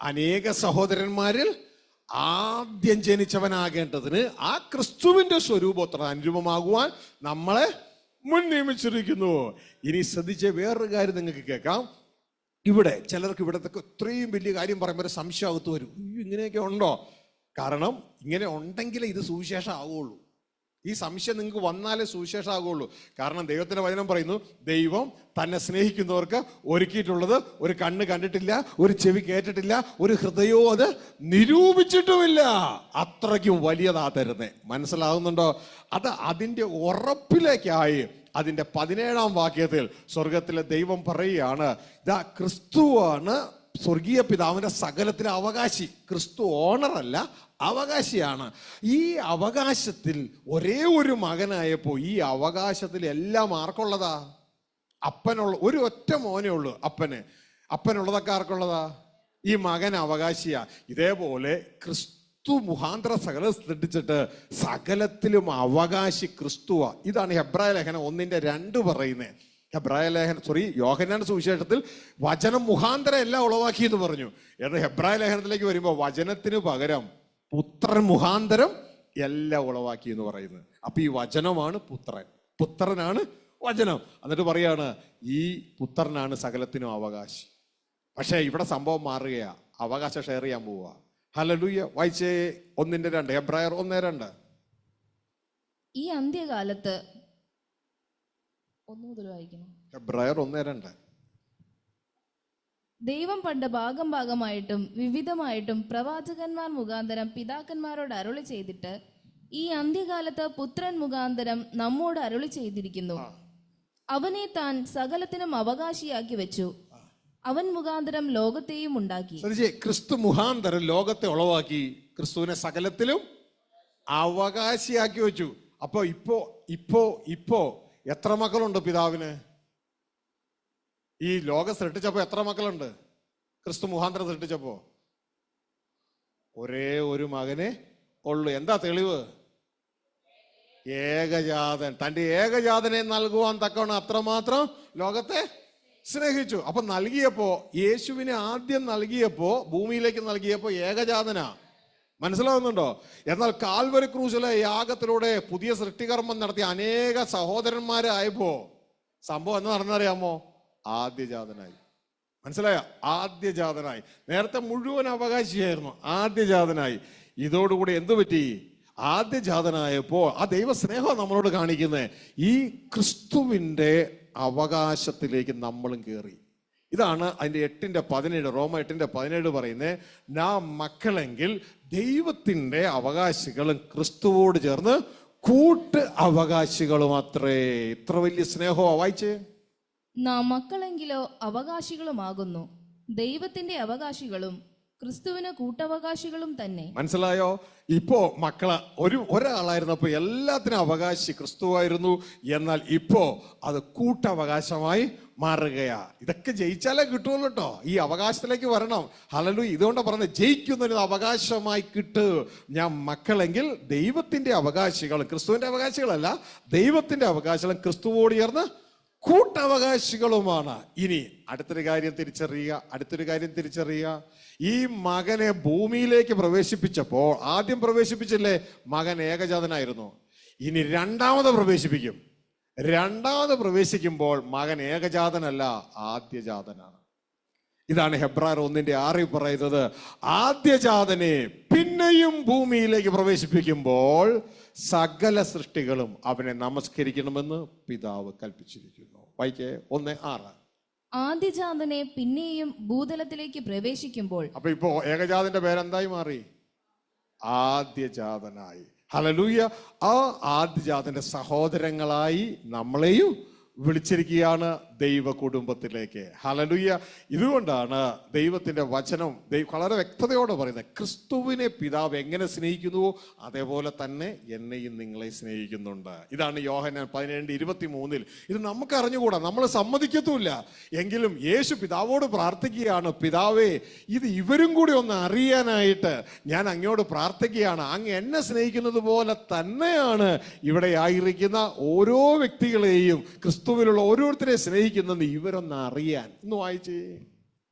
അനേക സഹോദരന്മാരിൽ ആദ്യം ജനിച്ചവനാകേണ്ടതിന് ആ ക്രിസ്തുവിന്റെ സ്വരൂപത്തോടെ അനുരൂപമാകുവാൻ നമ്മളെ മുൻ നിയമിച്ചിരിക്കുന്നു. ഇനി ശ്രദ്ധിച്ച വേറൊരു കാര്യം നിങ്ങൾക്ക് കേൾക്കാം. ഇവിടെ ചിലർക്ക് ഇവിടത്തെ ഇത്രയും വലിയ കാര്യം പറയുമ്പോൾ ഒരു സംശയം അകത്ത് വരും. ഇങ്ങനെയൊക്കെ ഉണ്ടോ? കാരണം ഇങ്ങനെ ഉണ്ടെങ്കിലേ ഇത് സുവിശേഷം ആവുകയുള്ളൂ. ഈ സംശയം നിങ്ങൾക്ക് വന്നാലേ സുവിശേഷം ആകുള്ളൂ. കാരണം ദൈവത്തിന്റെ വചനം പറയുന്നു, ദൈവം തന്നെ സ്നേഹിക്കുന്നവർക്ക് ഒരുക്കിയിട്ടുള്ളത് ഒരു കണ്ണ് കണ്ടിട്ടില്ല, ഒരു ചെവി കേട്ടിട്ടില്ല, ഒരു ഹൃദയവും അത് നിരൂപിച്ചിട്ടുമില്ല. അത്രയ്ക്കും വലിയതാ തരുന്നേ. മനസ്സിലാകുന്നുണ്ടോ? അത് അതിൻ്റെ ഉറപ്പിലേക്കായി അതിൻ്റെ 17-ാം വാക്യത്തിൽ സ്വർഗത്തിലെ ദൈവം പറയുകയാണ്, ഇതാ ക്രിസ്തുവാണ് സ്വർഗീയ പിതാവിന്റെ സകലത്തിലെ അവകാശി. ക്രിസ്തു ഓണറല്ല, അവകാശിയാണ്. ഈ അവകാശത്തിൽ ഒരേ ഒരു മകനായപ്പോൾ ഈ അവകാശത്തിൽ എല്ലാം ആർക്കുള്ളതാ? അപ്പനുള്ള ഒരു ഒറ്റ മോനേ ഉള്ളൂ. അപ്പനുള്ളതൊക്കെ ആർക്കുള്ളതാ? ഈ മകൻ അവകാശിയാ. ഇതേപോലെ ക്രിസ്തു മുഖാന്തര സകലം സൃഷ്ടിച്ചിട്ട് സകലത്തിലും അവകാശി ക്രിസ്തുവാ. ഇതാണ് ഹെബ്രായ ലേഖനം 1:2 പറയുന്നത്. യോഹന്നാന്റെ സുവിശേഷത്തിൽ വചനം മുഖാന്തരം എല്ലാം ഉളവാക്കി എന്ന് പറഞ്ഞു. എന്നാൽ ഹെബ്രായ ലേഖനത്തിലേക്ക് വരുമ്പോൾ വചനത്തിന് പകരം പുത്രൻ മുഖാന്തരം എല്ലാം ഉളവാക്കി എന്ന് പറയുന്നത്. അപ്പൊ ഈ വചനമാണ് പുത്രൻ, പുത്രനാണ് വചനം. എന്നിട്ട് പറയാണ് ഈ പുത്രനാണ് സകലത്തിനും അവകാശി. പക്ഷേ ഇവിടെ സംഭവം മാറുകയാ, അവകാശം ഷെയർ ചെയ്യാൻ പോവുക. ഹല്ലേലൂയ. വായിച്ചേ 1:2, ഹെബ്രായർ 1:2. ഈ അന്ത്യകാലത്ത് ഹെബ്രായർ 1:2. ദൈവം പണ്ട് ഭാഗം ഭാഗമായിട്ടും വിവിധമായിട്ടും പ്രവാചകന്മാർ മുഖാന്തരം പിതാക്കന്മാരോട് അരുളി ചെയ്തിട്ട് ഈ അന്ത്യകാലത്ത് പുത്രൻ മുഖാന്തരം നമ്മോട് അരുളി ചെയ്തിരിക്കുന്നു. അവനെ താൻ സകലത്തിനും അവകാശിയാക്കി വെച്ചു. അവൻ മുഖാന്തരം ലോകത്തെയും ഉണ്ടാക്കി. ക്രിസ്തു മുഖാന്തരം ലോകത്തെ ഉളവാക്കി, ക്രിസ്തുവിനെ സകലത്തിലും അവകാശിയാക്കി വെച്ചു. അപ്പൊ ഇപ്പോ എത്ര മക്കളുണ്ട് പിതാവിന്? ഈ ലോകം സൃഷ്ടിച്ചപ്പോ എത്ര മക്കളുണ്ട്? ക്രിസ്തു മുഖാന്തരം സൃഷ്ടിച്ചപ്പോ ഒരേ ഒരു മകനെ ഉള്ളു. എന്താ തെളിവ്? ഏകജാതൻ. തന്റെ ഏകജാതനെ നൽകുവാൻ തക്കവണ്ണം അത്രമാത്രം ലോകത്തെ സ്നേഹിച്ചു. അപ്പൊ നൽകിയപ്പോ, യേശുവിനെ ആദ്യം നൽകിയപ്പോ, ഭൂമിയിലേക്ക് നൽകിയപ്പോ ഏകജാതനാ. മനസ്സിലാവുന്നുണ്ടോ? എന്നാൽ കാൽവരി ക്രൂശിലെ യാഗത്തിലൂടെ പുതിയ സൃഷ്ടികർമ്മം നടത്തിയ അനേക സഹോദരന്മാരായപ്പോ സംഭവം എന്ന് നടന്നറിയാമോ? ആദ്യജാതനായി. മനസ്സിലായോ? ആദ്യജാതനായി. നേരത്തെ മുഴുവൻ അവകാശിയായിരുന്നു, ആദ്യജാതനായി. ഇതോടുകൂടി എന്തു പറ്റി? ആദ്യജാതനായപ്പോ ആ ദൈവസ്നേഹം നമ്മളോട് കാണിക്കുന്നത്. ഈ ക്രിസ്തുവിന്റെ അവകാശത്തിലേക്ക് നമ്മളും കയറി. ഇതാണ് അതിന്റെ 8:17, റോമ 8:17 പറയുന്നത്, നാം മക്കളെങ്കിൽ ദൈവത്തിന്റെ അവകാശികളും ക്രിസ്തുവോട് ചേർന്ന് കൂട്ട് അവകാശികളും അത്രേ. ഇത്ര വലിയ സ്നേഹമാ. വായിച്ചേ. നാം മക്കളെങ്കിലോ അവകാശികളുമാകുന്നു, ദൈവത്തിന്റെ അവകാശികളും ക്രിസ്തുവിന് കൂട്ടവകാശികളും തന്നെ. മനസ്സിലായോ? ഇപ്പോ മക്കള് ഒരാളായിരുന്നപ്പോ എല്ലാത്തിനും അവകാശി ക്രിസ്തുവായിരുന്നു. എന്നാൽ ഇപ്പോ അത് കൂട്ടവകാശമായി മാറുകയാ. ഇതൊക്കെ ജയിച്ചാലേ കിട്ടുള്ളൂ കേട്ടോ. ഈ അവകാശത്തിലേക്ക് വരണം. ഹല്ലേലൂയ. ഇതുകൊണ്ടാണ് പറഞ്ഞത്, ജയിക്കുന്നൊരു അവകാശമായി കിട്ടു. ഞാൻ മക്കളെങ്കിൽ ദൈവത്തിന്റെ അവകാശികളും, ക്രിസ്തുവിന്റെ അവകാശികളല്ല, ദൈവത്തിന്റെ അവകാശികളും ക്രിസ്തുവോട് ചേർന്ന് കൂട്ടവകാശികളുമാണ്. ഇനി അടുത്തൊരു കാര്യം തിരിച്ചറിയുക. ഈ മകനെ ഭൂമിയിലേക്ക് പ്രവേശിപ്പിച്ചപ്പോൾ, ആദ്യം പ്രവേശിപ്പിച്ചില്ലേ, മകൻ ഏകജാതനായിരുന്നു. ഇനി രണ്ടാമത് പ്രവേശിക്കുമ്പോൾ മകൻ ഏകജാതനല്ല, ആദ്യജാതനാണ്. ഇതാണ് ഹെബ്രായർ 1:6 പറയുന്നത്. ആദ്യജാതനെ പിന്നെയും ഭൂമിയിലേക്ക് പ്രവേശിപ്പിക്കുമ്പോൾ സകല സൃഷ്ടികളും അവനെ നമസ്കരിക്കണമെന്ന് പിതാവ് കൽപ്പിച്ചിരിക്കുന്നു. വായിക്കേ 1:6. ആദ്യജാതനെ പിന്നെയും ഭൂതലത്തിലേക്ക് പ്രവേശിക്കുമ്പോൾ. അപ്പൊ ഇപ്പോ ഏകജാതന്റെ പേരെന്തായി മാറി? ആദ്യജാതനായി. ഹല്ലേലൂയ. ആ ആദ്യജാതന്റെ സഹോദരങ്ങളായി നമ്മളെയും വിളിച്ചിരിക്കുകയാണ് ദൈവ കുടുംബത്തിലേക്ക്. ഹല്ലേലൂയ. ഇതുകൊണ്ടാണ് ദൈവത്തിന്റെ വചനം വളരെ വ്യക്തതയോടെ പറയുന്നത്, ക്രിസ്തുവിനെ പിതാവ് എങ്ങനെ സ്നേഹിക്കുന്നുവോ അതേപോലെ തന്നെ എന്നെയും നിങ്ങളെ സ്നേഹിക്കുന്നുണ്ട്. ഇതാണ് യോഹന്നാൻ 17:23. ഇത് നമുക്ക് അറിഞ്ഞുകൂടാ, നമ്മൾ സമ്മതിക്കത്തുമില്ല. എങ്കിലും യേശു പിതാവോട് പ്രാർത്ഥിക്കുകയാണ്, പിതാവേ ഇത് ഇവരും കൂടി ഒന്ന് അറിയാനായിട്ട് ഞാൻ അങ്ങയോട് പ്രാർത്ഥിക്കുകയാണ്. അങ്ങ് എന്നെ സ്നേഹിക്കുന്നത് പോലെ തന്നെയാണ് ഇവിടെ ആയിരിക്കുന്ന ഓരോ വ്യക്തികളെയും, ക്രിസ്തുവിലുള്ള ഓരോരുത്തരെ സ്നേഹിക്കുന്നത് ഇവരൊന്ന് അറിയാൻ. ഒന്ന് വായിച്ചേ.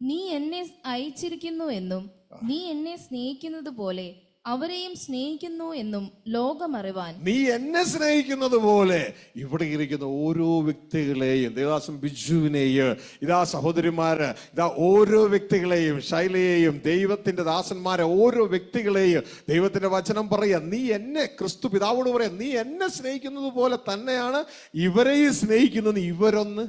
നീ എന്നെ അയച്ചിരിക്കുന്നു എന്നും നീ എന്നെ സ്നേഹിക്കുന്നത് പോലെ അവരെയും സ്നേഹിക്കുന്നു എന്നും ലോകം അറിവാൻ. നീ എന്നെ സ്നേഹിക്കുന്നത് പോലെ ഇവിടെ ഇരിക്കുന്ന ഓരോ വ്യക്തികളെയും, ദേവദാസൻ ബിജുവിനെയും, ഇതാ സഹോദരിമാര്, ഇതാ ഓരോ വ്യക്തികളെയും, ശൈലയെയും, ദൈവത്തിന്റെ ദാസന്മാരെ ഓരോ വ്യക്തികളെയും ദൈവത്തിന്റെ വചനം പറയാ, നീ എന്നെ, ക്രിസ്തു പിതാവോട് പറയാ, നീ എന്നെ സ്നേഹിക്കുന്നത് പോലെ തന്നെയാണ് ഇവരെയും സ്നേഹിക്കുന്നത്, ഇവരൊന്ന്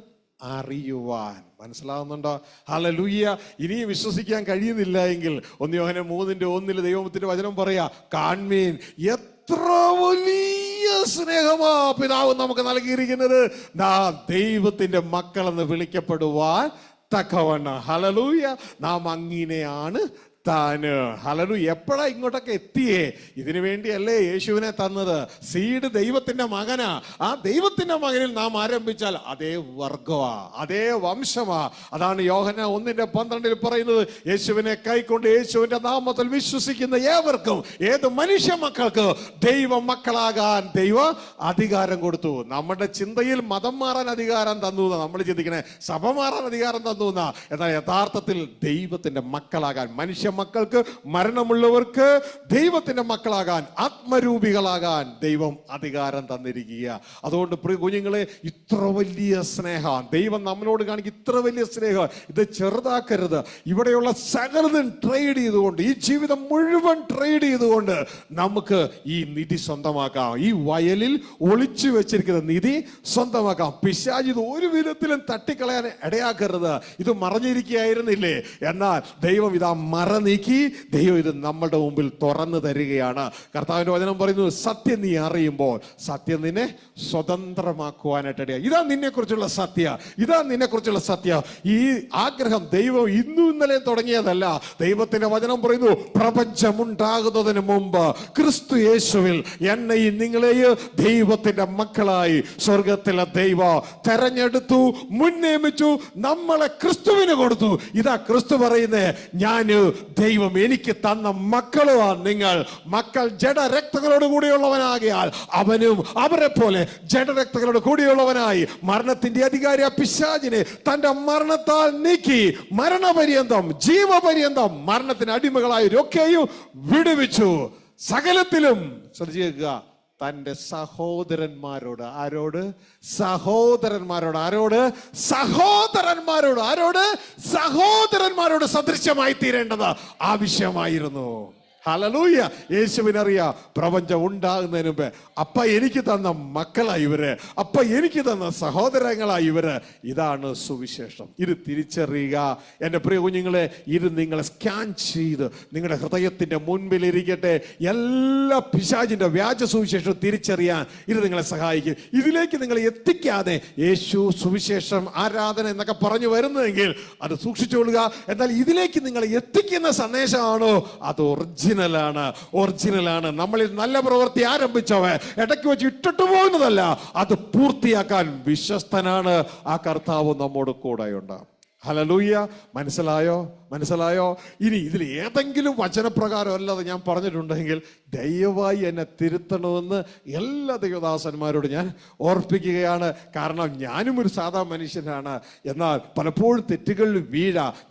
അറിയുവാൻ. മനസ്സിലാവുന്നുണ്ടോ? ഹല്ലേലൂയ. ഇനിയും വിശ്വസിക്കാൻ കഴിയുന്നില്ല എങ്കിൽ 1 യോഹന്നാൻ 3:1 ദൈവത്തിന്റെ വചനം പറയാ, കാൺമീൻ എത്ര വലിയ സ്നേഹമാ പിതാവ് നമുക്ക് നൽകിയിരിക്കുന്നത്, നാം ദൈവത്തിന്റെ മക്കളെന്ന് വിളിക്കപ്പെടുവാൻ തക്കവണ്ണം. ഹല്ലേലൂയ. നാം അങ്ങനെയാണ് താന്. ഹല്ലേലൂയ. എപ്പോഴാ ഇങ്ങോട്ടൊക്കെ എത്തിയേ? ഇതിനു വേണ്ടിയല്ലേ യേശുവിനെ തന്നത്? സീഡ് ദൈവത്തിന്റെ മകനാ. ആ ദൈവത്തിന്റെ മകനിൽ നാം ആരംഭിച്ചാൽ അതേ വർഗമാ, അതേ വംശമാ. അതാണ് യോഹന്നാൻ 1:12 പറയുന്നത്, യേശുവിനെ കൈക്കൊണ്ട് യേശുവിന്റെ നാമത്തിൽ വിശ്വസിക്കുന്ന ഏവർക്കും, ഏത് മനുഷ്യ മക്കൾക്ക് ദൈവ മക്കളാകാൻ ദൈവം അധികാരം കൊടുത്തു. നമ്മുടെ ചിന്തയിൽ മതം മാറാൻ അധികാരം തന്നു, നമ്മൾ ചിന്തിക്കണേ സഭ മാറാൻ അധികാരം തന്നു. എന്നാൽ യഥാർത്ഥത്തിൽ ദൈവത്തിന്റെ മക്കളാകാൻ, മനുഷ്യ മക്കൾക്ക്, മരണമുള്ളവർക്ക് ദൈവത്തിന്റെ മക്കളാകാൻ, ആത്മരൂപികളാകാൻ ദൈവം അധികാരം തന്നിരിക്കുക. അതുകൊണ്ട് പ്രിയ കുഞ്ഞുങ്ങളെ, ഇത്ര വലിയ സ്നേഹം ദൈവം നമ്മളോട് കാണിക്കും, ഇത്ര വലിയ സ്നേഹം ഇത് ചെറുതാക്കരുത്. ഇവിടെയുള്ള സകലതും ട്രേഡ് ചെയ്തുകൊണ്ട്, ഈ ജീവിതം മുഴുവൻ ട്രേഡ് ചെയ്തുകൊണ്ട് നമുക്ക് ഈ നിധി സ്വന്തമാക്കാം. ഈ വയലിൽ ഒളിച്ചു വെച്ചിരിക്കുന്ന നിധി സ്വന്തമാക്കാം. പിശാച് ഇത് ഒരു വിധത്തിലും തട്ടിക്കളയാൻ ഇടയാക്കരുത്. ഇത് മറഞ്ഞിരിക്കുകയായിരുന്നില്ലേ? എന്നാൽ ദൈവം ഇതാ നീക്കി ദൈവം ഇത് നമ്മളുടെ മുമ്പിൽ തുറന്നു തരികയാണ്. കർത്താവിന്റെ വചനം പറയുന്നു, സത്യം നീ അറിയുമ്പോൾ സത്യം നിന്നെ സ്വതന്ത്രമാക്കുവാനായിട്ട്. ഇതാ നിന്നെ കുറിച്ചുള്ള സത്യ, ഇതാ നിന്നെ കുറിച്ചുള്ള സത്യ. ഈ ആഗ്രഹം ദൈവം ഇന്നും ഇന്നലെ തുടങ്ങിയതല്ല. ദൈവത്തിന്റെ വചനം പറയുന്നു, പ്രപഞ്ചമുണ്ടാകുന്നതിന് മുമ്പ് ക്രിസ്തു യേശുവിൽ എന്നെയും നിങ്ങളെയും ദൈവത്തിന്റെ മക്കളായി സ്വർഗത്തിലെ ദൈവം തെരഞ്ഞെടുത്തു, മുൻനിയമിച്ചു, നമ്മളെ ക്രിസ്തുവിന് കൊടുത്തു. ഇതാ ക്രിസ്തു പറയുന്നേ, ഞാന് ദൈവം എനിക്ക് തന്ന മക്കളുമാണ് നിങ്ങൾ. മക്കൾ ജഡരക്തങ്ങളോട് കൂടിയുള്ളവനാകിയാൽ അവനും അവരെ പോലെ ജഡരക്തങ്ങളോട് കൂടിയുള്ളവനായി മരണത്തിന്റെ അധികാരി പിശാചിനെ തന്റെ മരണത്താൽ നീക്കി മരണപര്യന്തം, ജീവപര്യന്തം മരണത്തിന് അടിമകളായൊക്കെയും വിടുവിച്ചു. സകലത്തിലും ശ്രദ്ധിക്കുക, തന്റെ സഹോദരന്മാരോട്, ആരോട്? സഹോദരന്മാരോട്. ആരോട്? സഹോദരന്മാരോട്. ആരോട്? സഹോദരന്മാരോട് സദൃശ്യമായി തീരേണ്ടത് ആവശ്യമായിരുന്നു. ഹല്ലേലൂയ. യേശുവിനറിയാം, പ്രപഞ്ചം ഉണ്ടാകുന്നതിന് മുമ്പ് അപ്പ എനിക്ക് തന്ന മക്കളായി ഇവര്, അപ്പ എനിക്ക് തന്ന സഹോദരങ്ങളായി ഇവര്. ഇതാണ് സുവിശേഷം. ഇത് തിരിച്ചറിയുക എൻ്റെ പ്രിയ കുഞ്ഞുങ്ങളെ. ഇത് നിങ്ങളെ സ്കാൻ ചെയ്ത് നിങ്ങളുടെ ഹൃദയത്തിന്റെ മുൻപിൽ ഇരിക്കട്ടെ. എല്ലാ പിശാചിന്റെ വ്യാജ സുവിശേഷം തിരിച്ചറിയാൻ ഇത് നിങ്ങളെ സഹായിക്കും. ഇതിലേക്ക് നിങ്ങളെ എത്തിക്കാതെ യേശു, സുവിശേഷം, ആരാധന എന്നൊക്കെ പറഞ്ഞു വരുന്നതെങ്കിൽ അത് സൂക്ഷിച്ചുകൊള്ളുക. എന്നാൽ ഇതിലേക്ക് നിങ്ങളെ എത്തിക്കുന്ന സന്ദേശമാണോ അത് ഒറിജിനലാണ്. നമ്മളിൽ നല്ല പ്രവൃത്തി ആരംഭിച്ചവൻ ഇടയ്ക്ക് വെച്ച് ഇട്ടിട്ട് പോകുന്നതല്ല, അത് പൂർത്തിയാക്കാൻ വിശ്വസ്തനാണ്. ആ കർത്താവ് നമ്മോട് കൂടെയുണ്ട്. ഹല്ലേലൂയ. മനസ്സിലായോ? ഇനി ഇതിൽ ഏതെങ്കിലും വചനപ്രകാരം അല്ലാതെ ഞാൻ പറഞ്ഞിട്ടുണ്ടെങ്കിൽ ദയവായി എന്നെ തിരുത്തണമെന്ന് എല്ലാ ദൈവദാസന്മാരോട് ഞാൻ ഓർപ്പിക്കുകയാണ്. കാരണം ഞാനും ഒരു സാധാ മനുഷ്യനാണ്. എന്നാൽ പലപ്പോഴും തെറ്റുകളിൽ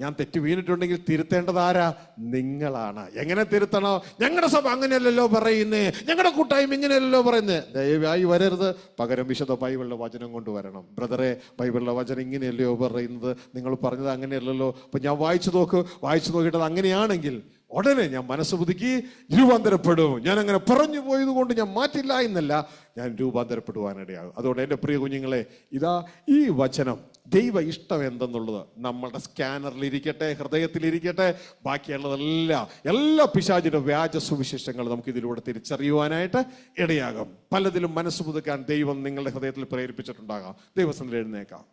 ഞാൻ തെറ്റ് വീണിട്ടുണ്ടെങ്കിൽ തിരുത്തേണ്ടത് ആരാ? നിങ്ങളാണ്. എങ്ങനെ തിരുത്തണോ? ഞങ്ങളുടെ സഭ അങ്ങനെയല്ലല്ലോ പറയുന്നേ, ഞങ്ങളുടെ കൂട്ടായ്മ ഇങ്ങനെയല്ലല്ലോ പറയുന്നേ. ദയവായി വരരുത്. പകരം വിശുദ്ധ ബൈബിളിലെ വചനം കൊണ്ടുവരണം. ബ്രദറെ, ബൈബിളിലെ വചനം ഇങ്ങനെയല്ലയോ പറയുന്നത്, നിങ്ങൾ പറഞ്ഞത് അങ്ങനെയല്ലല്ലോ. അപ്പൊ ഞാൻ വായിച്ചു നോക്കിയിട്ടത് അങ്ങനെയാണെങ്കിൽ ഉടനെ ഞാൻ മനസ്സ് പുതുക്കി രൂപാന്തരപ്പെടും. ഞാൻ അങ്ങനെ പറഞ്ഞു പോയത് കൊണ്ട് ഞാൻ മാറ്റില്ല എന്നല്ല, ഞാൻ രൂപാന്തരപ്പെടുവാനിടയാകും. അതുകൊണ്ട് എൻ്റെ പ്രിയ കുഞ്ഞുങ്ങളെ, ഇതാ ഈ വചനം, ദൈവ ഇഷ്ടം എന്തെന്നുള്ളത് നമ്മളുടെ സ്കാനറിലിരിക്കട്ടെ, ഹൃദയത്തിലിരിക്കട്ടെ. ബാക്കിയുള്ളതെല്ലാം, എല്ലാ പിശാചിന്റെ വ്യാജ സുവിശേഷങ്ങൾ നമുക്ക് ഇതിലൂടെ തിരിച്ചറിയുവാനായിട്ട് ഇടയാകും. പലതിലും മനസ്സ് പുതുക്കാൻ ദൈവം നിങ്ങളുടെ ഹൃദയത്തിൽ പ്രേരിപ്പിച്ചിട്ടുണ്ടാകാം. ദൈവസന്നിധിയിൽ എഴുന്നേക്കാം.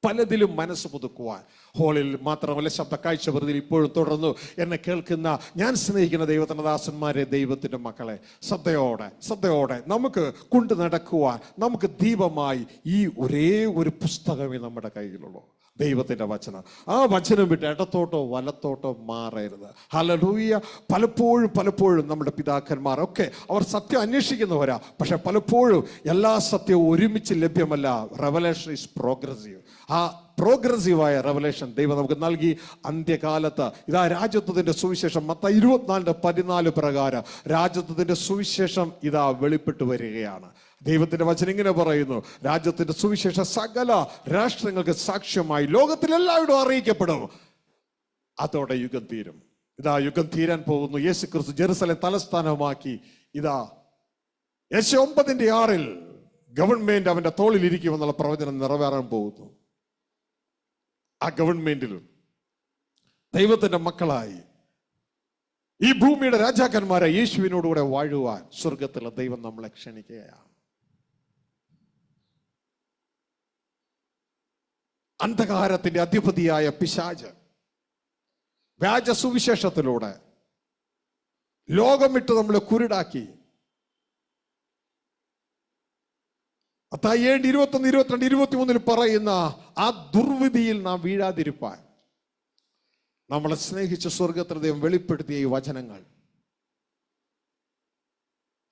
പലതിലും മനസ്സ് പുതുക്കുവാൻ. ഹോളിൽ മാത്രമല്ല, ശബ്ദ കാഴ്ച വെറുതെ ഇപ്പോഴും തുടർന്നു എന്നെ കേൾക്കുന്ന ഞാൻ സ്നേഹിക്കുന്ന ദൈവത്തിന്റെ ദാസന്മാരെ, ദൈവത്തിന്റെ മക്കളെ, ശ്രദ്ധയോടെ നമുക്ക് കൊണ്ടു നടക്കുവാൻ, നമുക്ക് ദീപമായി ഈ ഒരേ ഒരു പുസ്തകമേ നമ്മുടെ കയ്യിലുള്ളൂ, ദൈവത്തിന്റെ വചനം. ആ വചനം വിട്ട് ഇടത്തോട്ടോ വലത്തോട്ടോ മാറരുത്. ഹല്ലേലൂയ. പലപ്പോഴും നമ്മുടെ പിതാക്കന്മാർ ഒക്കെ അവർ സത്യം അന്വേഷിക്കുന്നവരാ, പക്ഷെ പലപ്പോഴും എല്ലാ സത്യവും ഒരുമിച്ച് ലഭ്യമല്ല. Revelation is progressive. ആ പ്രോഗ്രസീവായ റെവലേഷൻ ദൈവം നമുക്ക് നൽകി. അന്ത്യകാലത്ത് ഇതാ രാജത്വത്തിന്റെ സുവിശേഷം മത്തായി 24:14 പ്രകാരം രാജത്വത്തിന്റെ സുവിശേഷം ഇതാ വെളിപ്പെട്ടു വരികയാണ്. ദൈവത്തിന്റെ വചനം ഇങ്ങനെ പറയുന്നു, രാജ്യത്തിന്റെ സുവിശേഷം സകല രാഷ്ട്രങ്ങൾക്ക് സാക്ഷ്യമായി ലോകത്തിലെല്ലാവരും അറിയിക്കപ്പെടും. അതോടെ യുഗം തീരും. ഇതാ യുഗം തീരാൻ പോകുന്നു. യേശു ക്രിസ്തു ജെറുസലേം തലസ്ഥാനമാക്കി ഇതാ യേശു 9:6 ഗവൺമെന്റ് അവന്റെ തോളിൽ ഇരിക്കുമെന്നുള്ള പ്രവചനം നിറവേറാൻ പോകുന്നു. ആ ഗവൺമെന്റിൽ ദൈവത്തിന്റെ മക്കളായി ഈ ഭൂമിയുടെ രാജാക്കന്മാരെ യേശുവിനോടുകൂടെ വാഴുവാൻ സ്വർഗത്തിലെ ദൈവം നമ്മളെ ക്ഷണിക്കുകയാണ്. അന്ധകാരത്തിന്റെ അധിപതിയായ പിശാച് വ്യാജ സുവിശേഷത്തിലൂടെ ലോകം വിട്ട് നമ്മളെ കുരുടാക്കി. മത്തായി 7:21, 22, 23 പറയുന്ന ആ ദുർവിധിയിൽ നാം വീഴാതിരിപ്പാൻ നമ്മളെ സ്നേഹിച്ച സ്വർഗത്തിൽ ദൈവം വെളിപ്പെടുത്തിയ ഈ വചനങ്ങൾ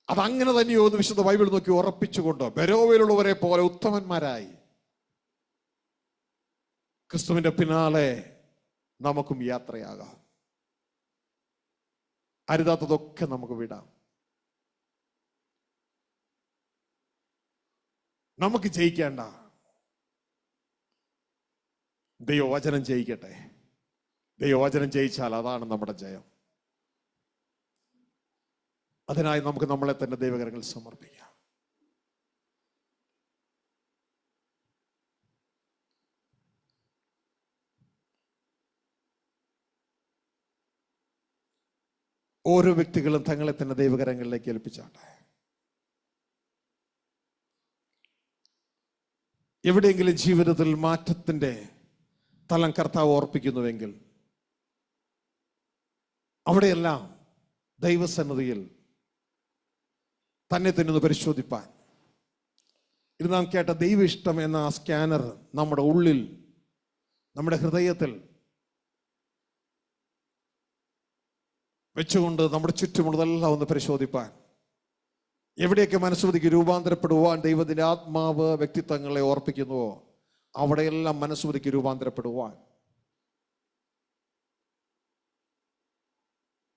അതങ്ങനെ തന്നെയോ എന്ന് വിശുദ്ധ ബൈബിൾ നോക്കി ഉറപ്പിച്ചുകൊണ്ട് ബെരോവയിലുള്ളവരെ പോലെ ഉത്തമന്മാരായി ക്രിസ്തുവിന്റെ പിന്നാലെ നമുക്കും യാത്രയാകാം. അരുതാത്തതൊക്കെ നമുക്ക് വിടാം. നമുക്ക് ജയിക്കേണ്ട, ദൈവവചനം ജയിക്കട്ടെ. ദൈവവചനം ജയിച്ചാൽ അതാണ് നമ്മുടെ ജയം. അതിനായി നമുക്ക് നമ്മളെ തന്നെ ദൈവകരങ്ങളിൽ സമർപ്പിക്കാം. ഓരോ വ്യക്തികളും തങ്ങളെ തന്നെ ദൈവകരങ്ങളിലേക്ക് ഏൽപ്പിച്ചാട്ടെ. എവിടെയെങ്കിലും ജീവിതത്തിൽ മാറ്റത്തിന്റെ തലം കർത്താവ് ഓർപ്പിക്കുന്നുവെങ്കിൽ അവിടെയെല്ലാം ദൈവസന്നിധിയിൽ തന്നെ തന്നെ ഒന്ന് പരിശോധിപ്പാൻ, ഇത് നാം കേട്ട ദൈവ ഇഷ്ടം എന്ന ആ സ്കാനർ നമ്മുടെ ഉള്ളിൽ, നമ്മുടെ ഹൃദയത്തിൽ വെച്ചുകൊണ്ട് നമ്മുടെ ചുറ്റുമുള്ളതെല്ലാം ഒന്ന് പരിശോധിപ്പാൻ, എവിടെയൊക്കെ മനസ്സുബുദ്ധിക്ക് രൂപാന്തരപ്പെടുവാൻ ദൈവത്തിന്റെ ആത്മാവ് വ്യക്തിത്വങ്ങളെ ഓർപ്പിക്കുന്നുവോ അവിടെയെല്ലാം മനസ്സുബുദ്ധിക്ക് രൂപാന്തരപ്പെടുവാൻ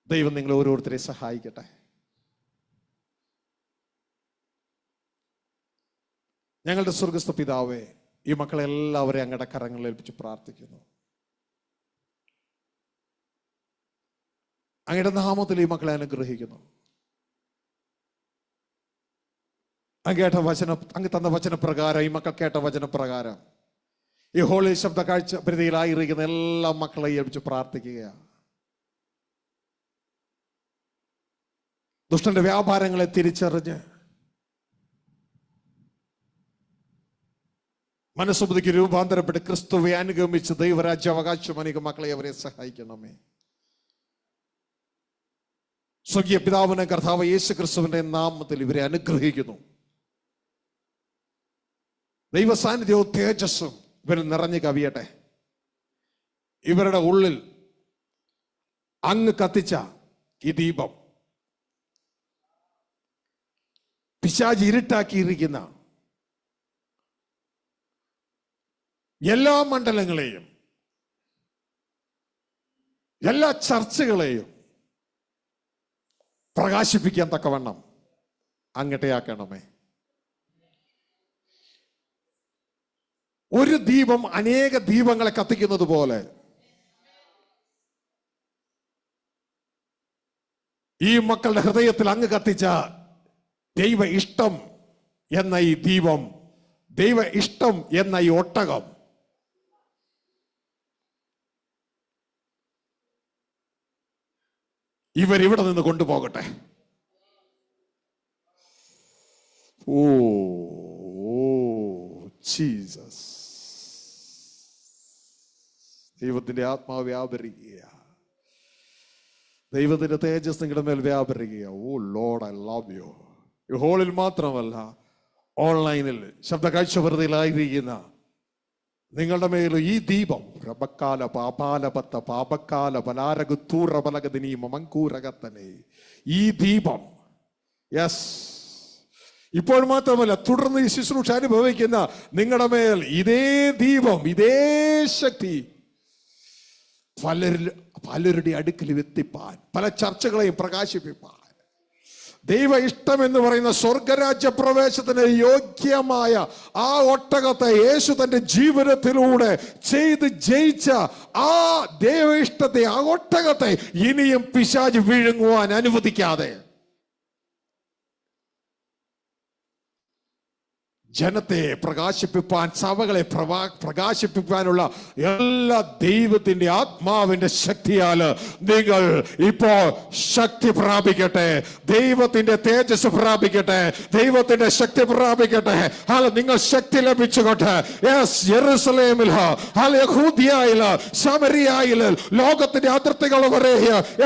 ദൈവം നിങ്ങളെ ഓരോരുത്തരെ സഹായിക്കട്ടെ. ഞങ്ങളുടെ സ്വർഗസ്ഥ പിതാവേ, ഈ മക്കളെല്ലാവരെയും അങ്ങയുടെ കരങ്ങളിൽ ഏൽപ്പിച്ച് പ്രാർത്ഥിക്കുന്നു. അങ്ങയുടെ നാമത്തിൽ ഈ മക്കളെ അനുഗ്രഹിക്കുന്നു. അങ്ങ് തന്ന വചനപ്രകാരം, ഈ മക്കൾ കേട്ട വചനപ്രകാരം ഈ ഹോളി ശബ്ദ കാഴ്ച പരിധിയിലായിരിക്കുന്ന എല്ലാ മക്കളെ ഏൽപ്പിച്ച് പ്രാർത്ഥിക്കുകയാണ്. ദുഷ്ടന്റെ വ്യാപാരങ്ങളെ തിരിച്ചറിഞ്ഞ് മനസ്സുബുദ്ധിക്ക് രൂപാന്തരപ്പെട്ട് ക്രിസ്തുവെ അനുഗമിച്ച് ദൈവരാജ്യ അവകാശം അനേക മക്കളെ അവരെ സഹായിക്കണമേ. സ്വർഗീയ പിതാവിനെ കർത്താവ് യേശു ക്രിസ്തുവിന്റെ നാമത്തിൽ ഇവരെ അനുഗ്രഹിക്കുന്നു. ദൈവ സാന്നിധ്യവും തേജസ്സും ഇവരിൽ നിറഞ്ഞു കവിയട്ടെ. ഇവരുടെ ഉള്ളിൽ അങ്ങ് കത്തിച്ച ഈ ദീപം പിശാച് ഇരുട്ടാക്കിയിരിക്കുന്ന എല്ലാ മണ്ഡലങ്ങളെയും എല്ലാ ചർച്ചകളെയും പ്രകാശിപ്പിക്കാൻ തക്കവണ്ണം അങ്ങട്ടെയാക്കണമേ. ഒരു ദീപം അനേക ദീപങ്ങളെ കത്തിക്കുന്നത് പോലെ ഈ മക്കളുടെ ഹൃദയത്തിൽ അങ്ങ് കത്തിച്ച ദൈവ ഇഷ്ടം എന്ന ഈ ദീപം, ദൈവ ഇഷ്ടം എന്ന ഈ ഒട്ടകം ഇവരിവിടെ നിന്ന് കൊണ്ടുപോകട്ടെ. Oh Jesus. ദൈവത്തിന്റെ ആത്മാവ് വ്യാപരിക്കുക. ദൈവത്തിന്റെ തേജസ് നിങ്ങളുടെ മേൽ വ്യാപരിക്കുക. ഓ ലോർഡ്, ഐ ലവ് യു. ഈ ഹോളിൽ മാത്രമല്ല, ഓൺലൈനിൽ ശബ്ദ കാഴ്ചവൃതിയിലായിരിക്കുന്ന നിങ്ങളുടെ മേൽ ഈ ദീപം റബക്കാല പാപാലപത്ത പാപക്കാല പലാരകുത്തൂറ പലകദിനീ മമങ്കൂരകത്തനെ, ഈ ദീപം, യെസ്, ഇപ്പോൾ മാത്രമല്ല തുടർന്ന് ഈ ശുശ്രൂഷ അനുഭവിക്കുന്ന നിങ്ങളുടെ മേൽ ഇതേ ദീപം, ഇതേ ശക്തി പലരുടെ അടുക്കൽ എത്തിപ്പാൻ, പല ചർച്ചകളെയും പ്രകാശിപ്പിപ്പാൻ, ദൈവ ഇഷ്ടം എന്ന് പറയുന്ന സ്വർഗരാജ്യ പ്രവേശത്തിന് യോഗ്യമായ ആ ഒട്ടകത്തെ യേശു തന്റെ ജീവിതത്തിലൂടെ ചെയ്ത് ജയിച്ച ആ ദൈവ ഇഷ്ടത്തെ, ആ ഒട്ടകത്തെ ഇനിയും പിശാച് വിഴുങ്ങുവാൻ അനുവദിക്കാതെ ജനത്തെ പ്രകാശിപ്പിപ്പാൻ, സഭകളെ പ്രകാശിപ്പിക്കാനുള്ള എല്ലാ ദൈവത്തിന്റെ ആത്മാവിന്റെ ശക്തിയാല് നിങ്ങൾ ഇപ്പോൾ ശക്തി പ്രാപിക്കട്ടെ, ദൈവത്തിന്റെ തേജസ് പ്രാപിക്കട്ടെ, ദൈവത്തിന്റെ ശക്തി പ്രാപിക്കട്ടെ. നിങ്ങൾ ശക്തി ലഭിച്ചുകൊണ്ട് യെരൂശലേമില്, യഹൂദിയയില്, ശമരിയയില്, ലോകത്തിന്റെ അതിർത്തികൾ വരെ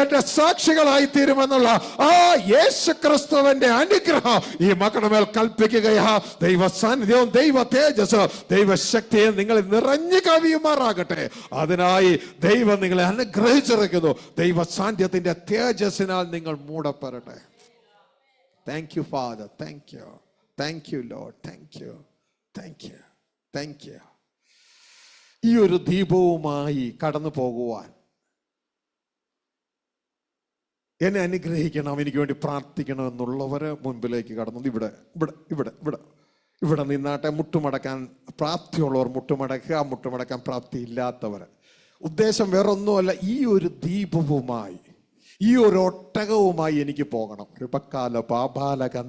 എന്റെ സാക്ഷികളായി തീരുമെന്നുള്ള ആ യേശുക്രിസ്തുവിന്റെ അനുഗ്രഹം ഈ മക്കളുടെ മേൽ കൽപ്പിക്കുകയാ. ദൈവ സാന്നിധ്യവും ദൈവ തേജസ്, ദൈവശക്തിയെ നിങ്ങളിൽ നിറഞ്ഞു കവിയുമാറാകട്ടെ. അതിനായി ദൈവം നിങ്ങളെ അനുഗ്രഹിച്ചിരിക്കുന്നു. ദൈവ സാന്നിധ്യത്തിന്റെ തേജസ്സിനാൽ നിങ്ങൾ മൂടപ്പെടട്ടെ. Thank you Father, thank you, thank you Lord, thank you, thank you, thank you. ഈ ഒരു ദീപവുമായി കടന്നു പോകുവാൻ എന്നെ അനുഗ്രഹിക്കണം, എനിക്ക് വേണ്ടി പ്രാർത്ഥിക്കണം എന്നുള്ളവര് മുൻപിലേക്ക് കടന്നു. ഇവിടെ ഇവിടെ ഇവിടെ ഇവിടെ ഇവിടെ നിന്നാട്ടെ. മുട്ടുമടക്കാൻ പ്രാപ്തിയുള്ളവർ മുട്ടുമടക്കുക, മുട്ടുമടക്കാൻ പ്രാപ്തി ഇല്ലാത്തവർ. ഉദ്ദേശം വേറൊന്നുമല്ല, ഈ ഒരു ദീപവുമായി, ഈ ഒരു ഒട്ടകവുമായി എനിക്ക് പോകണം. കൃപക്കാല പാപാലകം